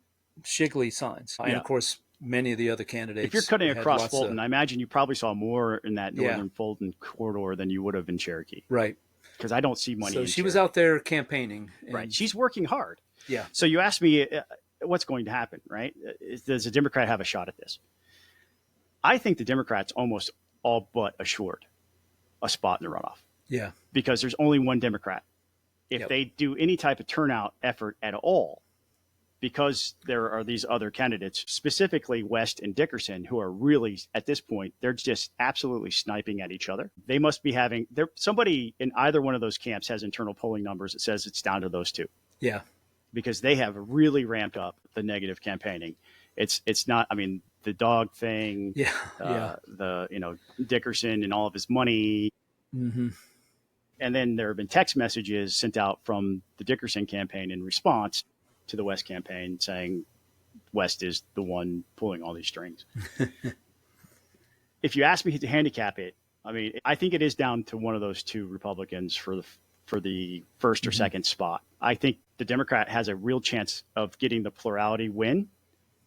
Shigley signs, and of course, many of the other candidates. If you're cutting across Fulton, I imagine you probably saw more in that northern Fulton corridor than you would have in Cherokee. Right. Because I don't see money. So in she Cherokee. was out there campaigning. Right. She's working hard. Yeah. So you asked me what's going to happen, right? Does a Democrat have a shot at this? I think the Democrats almost all but assured a spot in the runoff. Yeah. Because there's only one Democrat. If they do any type of turnout effort at all, because there are these other candidates, specifically West and Dickerson, who are really, at this point, they're just absolutely sniping at each other. They must be having, somebody in either one of those camps has internal polling numbers that says it's down to those two. Yeah. Because they have really ramped up the negative campaigning. It's not, I mean, the dog thing, the, Dickerson and all of his money. And then there have been text messages sent out from the Dickerson campaign in response to the West campaign saying West is the one pulling all these strings. If you ask me to handicap it, I mean, I think it is down to one of those two Republicans for the first or second spot. I think the Democrat has a real chance of getting the plurality win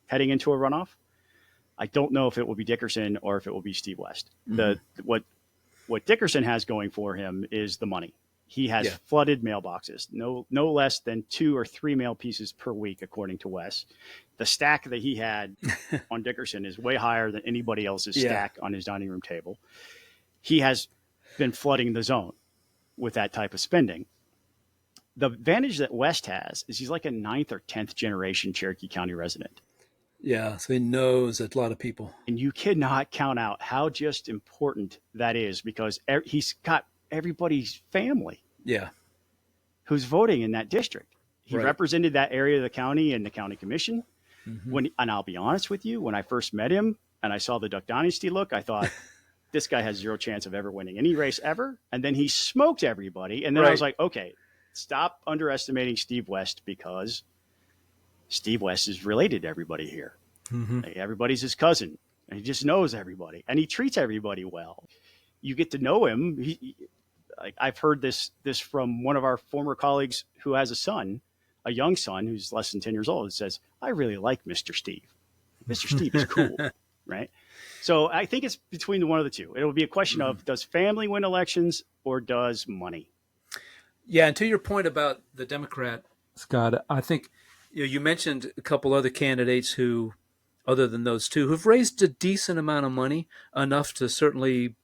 heading into a runoff. I don't know if it will be Dickerson or if it will be Steve West. What Dickerson has going for him is the money. He has flooded mailboxes, no less than 2 or 3 mail pieces per week, according to Wes. The stack that he had on Dickerson is way higher than anybody else's stack on his dining room table. He has been flooding the zone with that type of spending. The advantage that West has is he's like a 9th or 10th generation Cherokee County resident. Yeah, so he knows a lot of people. And you cannot count out how just important that is because he's got everybody's family Yeah, who's voting in that district. He right. represented that area of the county in the county commission. Mm-hmm. And I'll be honest with you, when I first met him and I saw the Duck Dynasty look, I thought, this guy has zero chance of ever winning any race ever. And then he smoked everybody. And then I was like, okay, stop underestimating Steve West because Steve West is related to everybody here. Mm-hmm. Everybody's his cousin. And he just knows everybody. And he treats everybody well. You get to know him. I've heard this from one of our former colleagues who has a young son who's less than 10 years old. It says, I really like Mr. Steve. Mr. Steve is cool, right? So I think it's between the one of the two. It'll be a question of, does family win elections or does money? Yeah, and to your point about the Democrat, Scott, I think you mentioned a couple other candidates who, other than those two, who've raised a decent amount of money, enough to certainly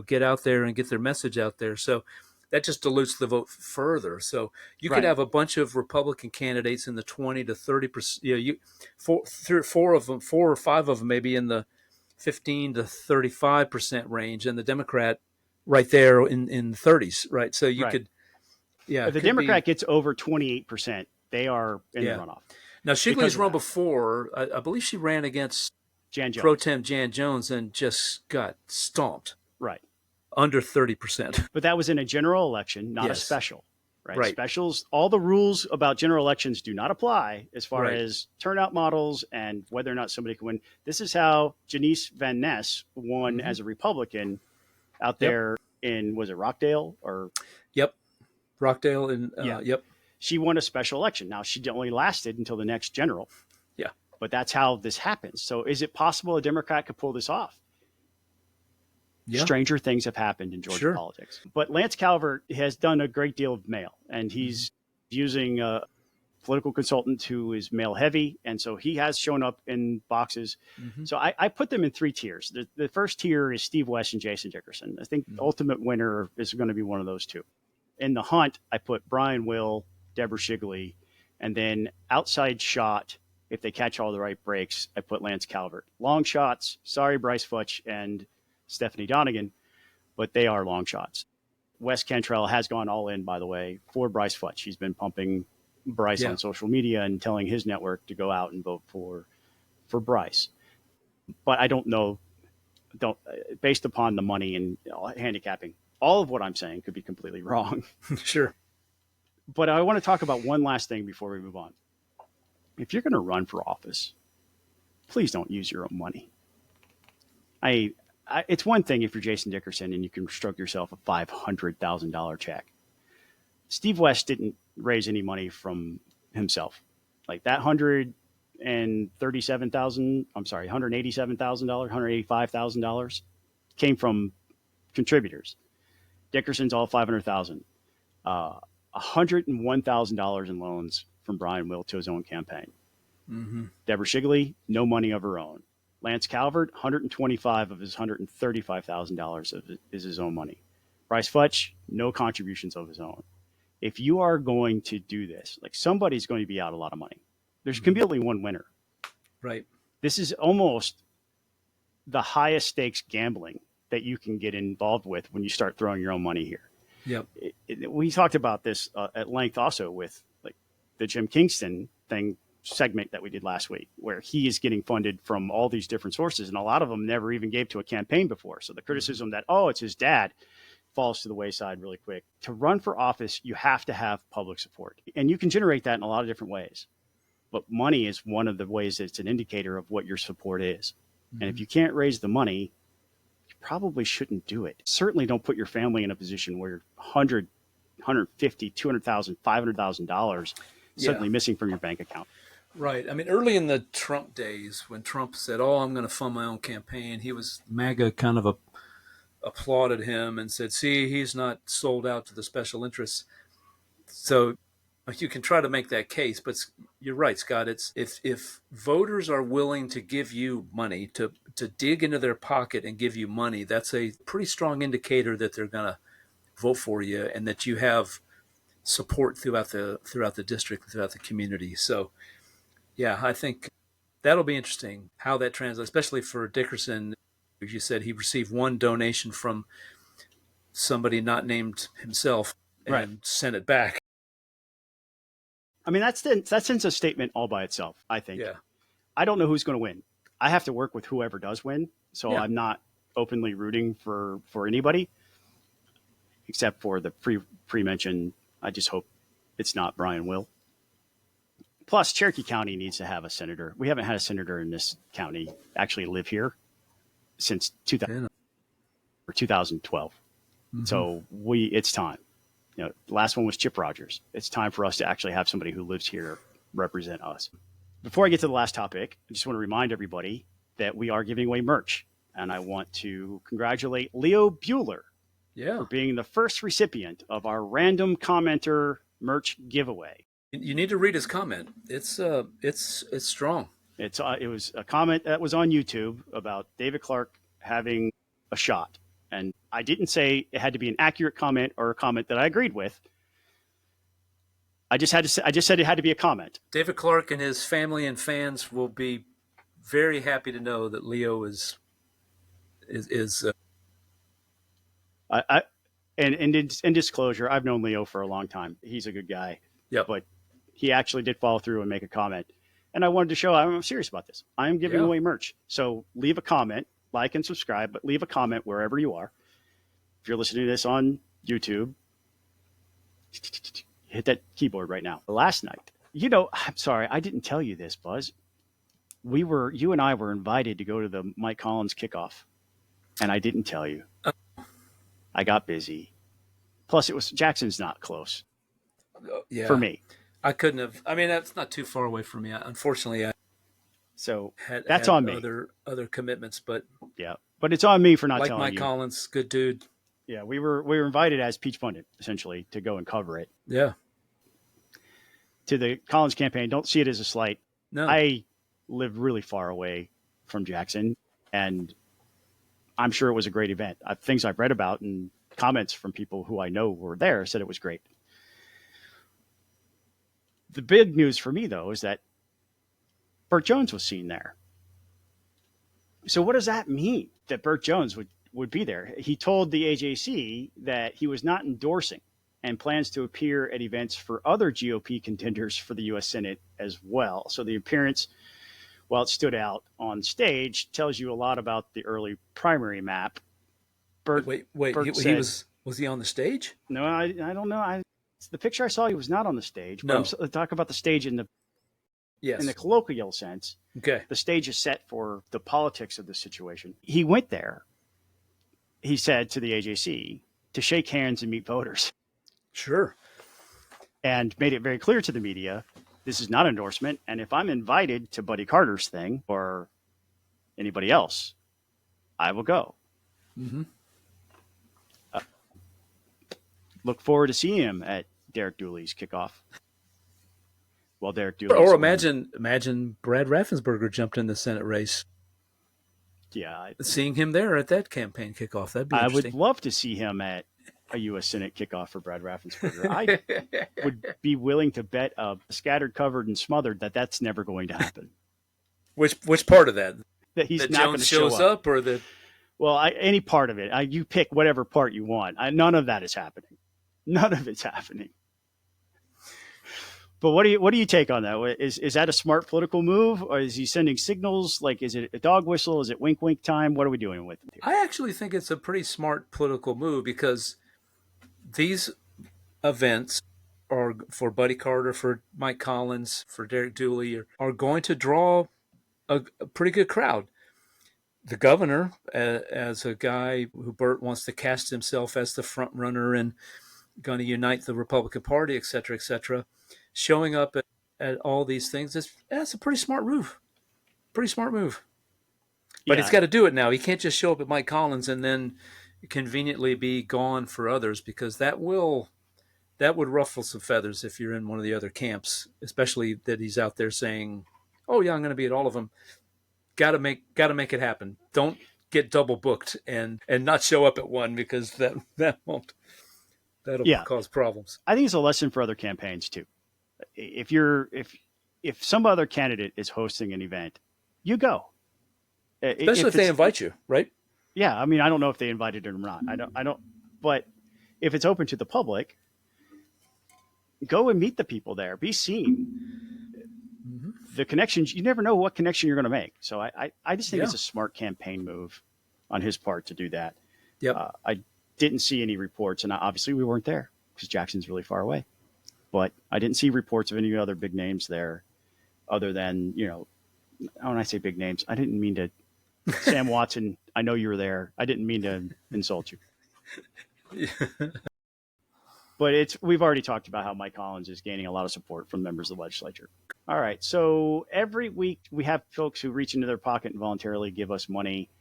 get out there and get their message out there. So that just dilutes the vote further. So you could have a bunch of Republican candidates in the 20 to 30%. Four or five of them maybe in the 15 to 35% range, and the Democrat right there in the 30s, right? So you could, if the Democrat gets over 28%, they are in the runoff. Now Shigley's run before. I believe she ran against Pro Tem Jan Jones and just got stomped. Right. Under 30%. But that was in a general election, not a special. Right. Specials, all the rules about general elections do not apply as far as turnout models and whether or not somebody can win. This is how Janice Van Ness won as a Republican out there in, was it Rockdale or? Yep. Rockdale. Yep. She won a special election. Now, she only lasted until the next general. Yeah. But that's how this happens. So is it possible a Democrat could pull this off? Yeah. Stranger things have happened in Georgia politics. But Lance Calvert has done a great deal of mail, and he's using a political consultant who is mail heavy. And so he has shown up in boxes. So I put them in three tiers. The first tier is Steve West and Jason Dickerson. I think the ultimate winner is going to be one of those two. In the hunt, I put Brian Will, Deborah Shigley, and then outside shot, if they catch all the right breaks, I put Lance Calvert. Long shots, sorry, Bryce Futch and Stephanie Donegan, but they are long shots. Wes Cantrell has gone all in, by the way, for Bryce Futch. He's been pumping Bryce on social media and telling his network to go out and vote for Bryce. But I don't know, based upon the money and handicapping, all of what I'm saying could be completely wrong. Sure. But I want to talk about one last thing before we move on. If you're going to run for office, please don't use your own money. It's one thing if you're Jason Dickerson and you can stroke yourself a $500,000 check. Steve West didn't raise any money from himself. Like that $185,000 came from contributors. Dickerson's all $500,000. $101,000 in loans from Brian Will to his own campaign. Deborah Shigley, no money of her own. Lance Calvert, $125,000 of his $135,000 is his own money. Bryce Futch, no contributions of his own. If you are going to do this, like somebody's going to be out a lot of money. There's can be only one winner. Right. This is almost the highest stakes gambling that you can get involved with when you start throwing your own money here. Yep. We talked about this at length also with like the Jim Kingston segment that we did last week, where he is getting funded from all these different sources, and a lot of them never even gave to a campaign before. So the criticism that, it's his dad, falls to the wayside really quick. To run for office, you have to have public support, and you can generate that in a lot of different ways. But money is one of the ways that it's an indicator of what your support is. And if you can't raise the money, you probably shouldn't do it. Certainly don't put your family in a position where you're $100,000, $150,000, $200,000, $500,000 suddenly missing from your bank account. Right. I mean, early in the Trump days, when Trump said, I'm going to fund my own campaign, MAGA kind of applauded him and said, see, he's not sold out to the special interests. So you can try to make that case, but you're right, Scott. It's if voters are willing to give you money, to dig into their pocket and give you money, that's a pretty strong indicator that they're going to vote for you and that you have support throughout the district, throughout the community. So, yeah, I think that'll be interesting how that translates, especially for Dickerson. As you said, he received one donation from somebody not named himself and Right. sent it back. I mean, that sends a statement all by itself, I think. Yeah. I don't know who's going to win. I have to work with whoever does win, so Yeah. I'm not openly rooting for anybody, except for the pre-mentioned. I just hope it's not Brian Will. Plus, Cherokee County needs to have a senator. We haven't had a senator in this county actually live here since 2012. Mm-hmm. So it's time. You know, the last one was Chip Rogers. It's time for us to actually have somebody who lives here represent us. Before I get to the last topic, I just want to remind everybody that we are giving away merch. And I want to congratulate Leo Bueller for being the first recipient of our random commenter merch giveaway. You need to read his comment. It's strong. It was a comment that was on YouTube about David Clark having a shot. And I didn't say it had to be an accurate comment or a comment that I agreed with. I just said it had to be a comment. David Clark and his family and fans will be very happy to know that Leo is and in disclosure, I've known Leo for a long time. He's a good guy. Yep. But he actually did follow through and make a comment. And I wanted to show I'm serious about this. I am giving away merch. So leave a comment, like and subscribe, but leave a comment wherever you are. If you're listening to this on YouTube, hit that keyboard right now. Last night, I'm sorry, I didn't tell you this, Buzz. You and I were invited to go to the Mike Collins kickoff, and I didn't tell you. I got busy. Plus, Jackson's not close for me. I couldn't have. I mean, that's not too far away from me. Unfortunately, that's on me. Other commitments, but yeah, but it's on me for not telling you. Like Mike Collins, good dude. Yeah, we were invited as Peach Pundit essentially to go and cover it. Yeah. To the Collins campaign, don't see it as a slight. No, I live really far away from Jackson, and I'm sure it was a great event. Things I've read about and comments from people who I know were there said it was great. The big news for me, though, is that Burt Jones was seen there. So what does that mean that Burt Jones would be there? He told the AJC that he was not endorsing and plans to appear at events for other GOP contenders for the U.S. Senate as well. So the appearance, while it stood out on stage, tells you a lot about the early primary map. Burt said, was he on the stage? No, I don't know. The picture I saw, he was not on the stage. No. But I'm talking about the stage in the colloquial sense. Okay. The stage is set for the politics of the situation. He went there, he said to the AJC, to shake hands and meet voters. Sure. And made it very clear to the media, this is not endorsement. And if I'm invited to Buddy Carter's thing or anybody else, I will go. Mm-hmm. Look forward to seeing him at Derek Dooley's kickoff. Well, Derek Dooley. Or imagine Brad Raffensperger jumped in the Senate race. Yeah. Seeing him there at that campaign kickoff, that'd be interesting. I would love to see him at a U.S. Senate kickoff for Brad Raffensperger. I would be willing to bet scattered, covered, and smothered that's never going to happen. Which part of that? That he's that not going to show shows up, or that? Well, any part of it. You pick whatever part you want. None of that is happening. None of it's happening. But what do you take on that? Is that a smart political move, or is he sending signals? Like, is it a dog whistle? Is it wink, wink time? What are we doing with it? I actually think it's a pretty smart political move because these events are for Buddy Carter, for Mike Collins, for Derek Dooley, are going to draw a pretty good crowd. The governor, as a guy who Burt wants to cast himself as the front runner and going to unite the Republican Party, et cetera, showing up at all these things, that's a pretty smart move. Pretty smart move. But he's got to do it now. He can't just show up at Mike Collins and then conveniently be gone for others, because that would ruffle some feathers if you're in one of the other camps, especially that he's out there saying, "Oh yeah, I'm going to be at all of them." Got to make it happen. Don't get double booked and not show up at one, because that'll cause problems. I think it's a lesson for other campaigns too. If some other candidate is hosting an event you go. Especially if they invite you, right? Yeah, I mean, I don't know if they invited him or not. I don't. But if it's open to the public, go and meet the people there. Be seen. Mm-hmm. The connections, you never know what connection you're going to make. So I just think Yeah. it's a smart campaign move on his part to do that. Yep. I didn't see any reports, and obviously we weren't there because Jackson's really far away. But I didn't see reports of any other big names there other than, when I say big names, I didn't mean to. Sam Watson, I know you were there. I didn't mean to insult you. But we've already talked about how Mike Collins is gaining a lot of support from members of the legislature. All right. So every week we have folks who reach into their pocket and voluntarily give us money.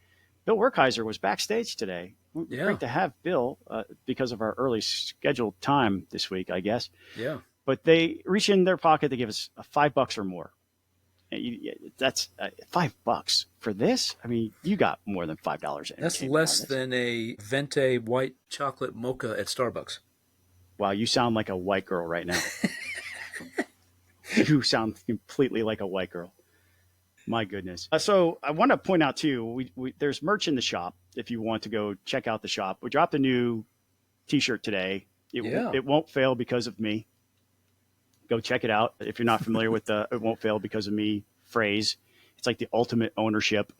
Bill Werkheiser was backstage today. Yeah. Great to have Bill because of our early scheduled time this week, I guess. Yeah. But they reach in their pocket. They give us $5 or more. That's $5 for this. I mean, you got more than $5. That's less than a Venti white chocolate mocha at Starbucks. Wow, you sound like a white girl right now. You sound completely like a white girl. My goodness. So I want to point out too, there's merch in the shop if you want to go check out the shop. We dropped a new T-shirt today. It won't fail because of me. Go check it out. If you're not familiar with the "it won't fail because of me" phrase, it's like the ultimate ownership.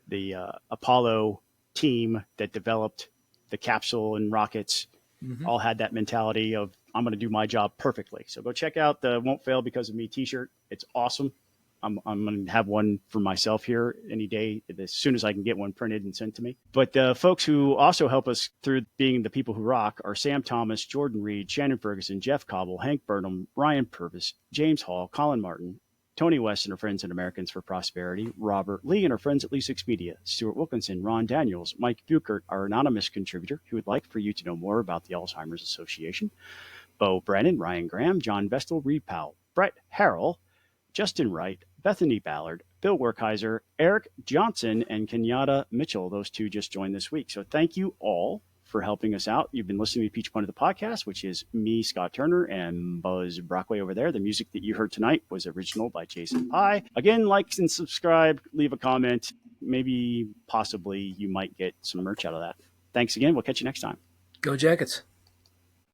The Apollo team that developed the capsule and rockets all had that mentality of, I'm going to do my job perfectly. So go check out the "won't fail because of me" T-shirt. It's awesome. I'm going to have one for myself here any day as soon as I can get one printed and sent to me. But the folks who also help us through being the people who rock are Sam Thomas, Jordan Reed, Shannon Ferguson, Jeff Cobble, Hank Burnham, Ryan Purvis, James Hall, Colin Martin, Tony West and our friends at Americans for Prosperity, Robert Lee and our friends at Lease Expedia, Stuart Wilkinson, Ron Daniels, Mike Buchert, our anonymous contributor who would like for you to know more about the Alzheimer's Association, Bo Brennan, Ryan Graham, John Vestal, Reed Powell, Brett Harrell, Justin Wright, Bethany Ballard, Bill Werkheiser, Eric Johnson, and Kenyatta Mitchell. Those two just joined this week. So thank you all for helping us out. You've been listening to Peach Point of the Podcast, which is me, Scott Turner, and Buzz Brockway over there. The music that you heard tonight was original by Jason Pye. Again, like and subscribe, leave a comment. Maybe, possibly, you might get some merch out of that. Thanks again. We'll catch you next time. Go Jackets.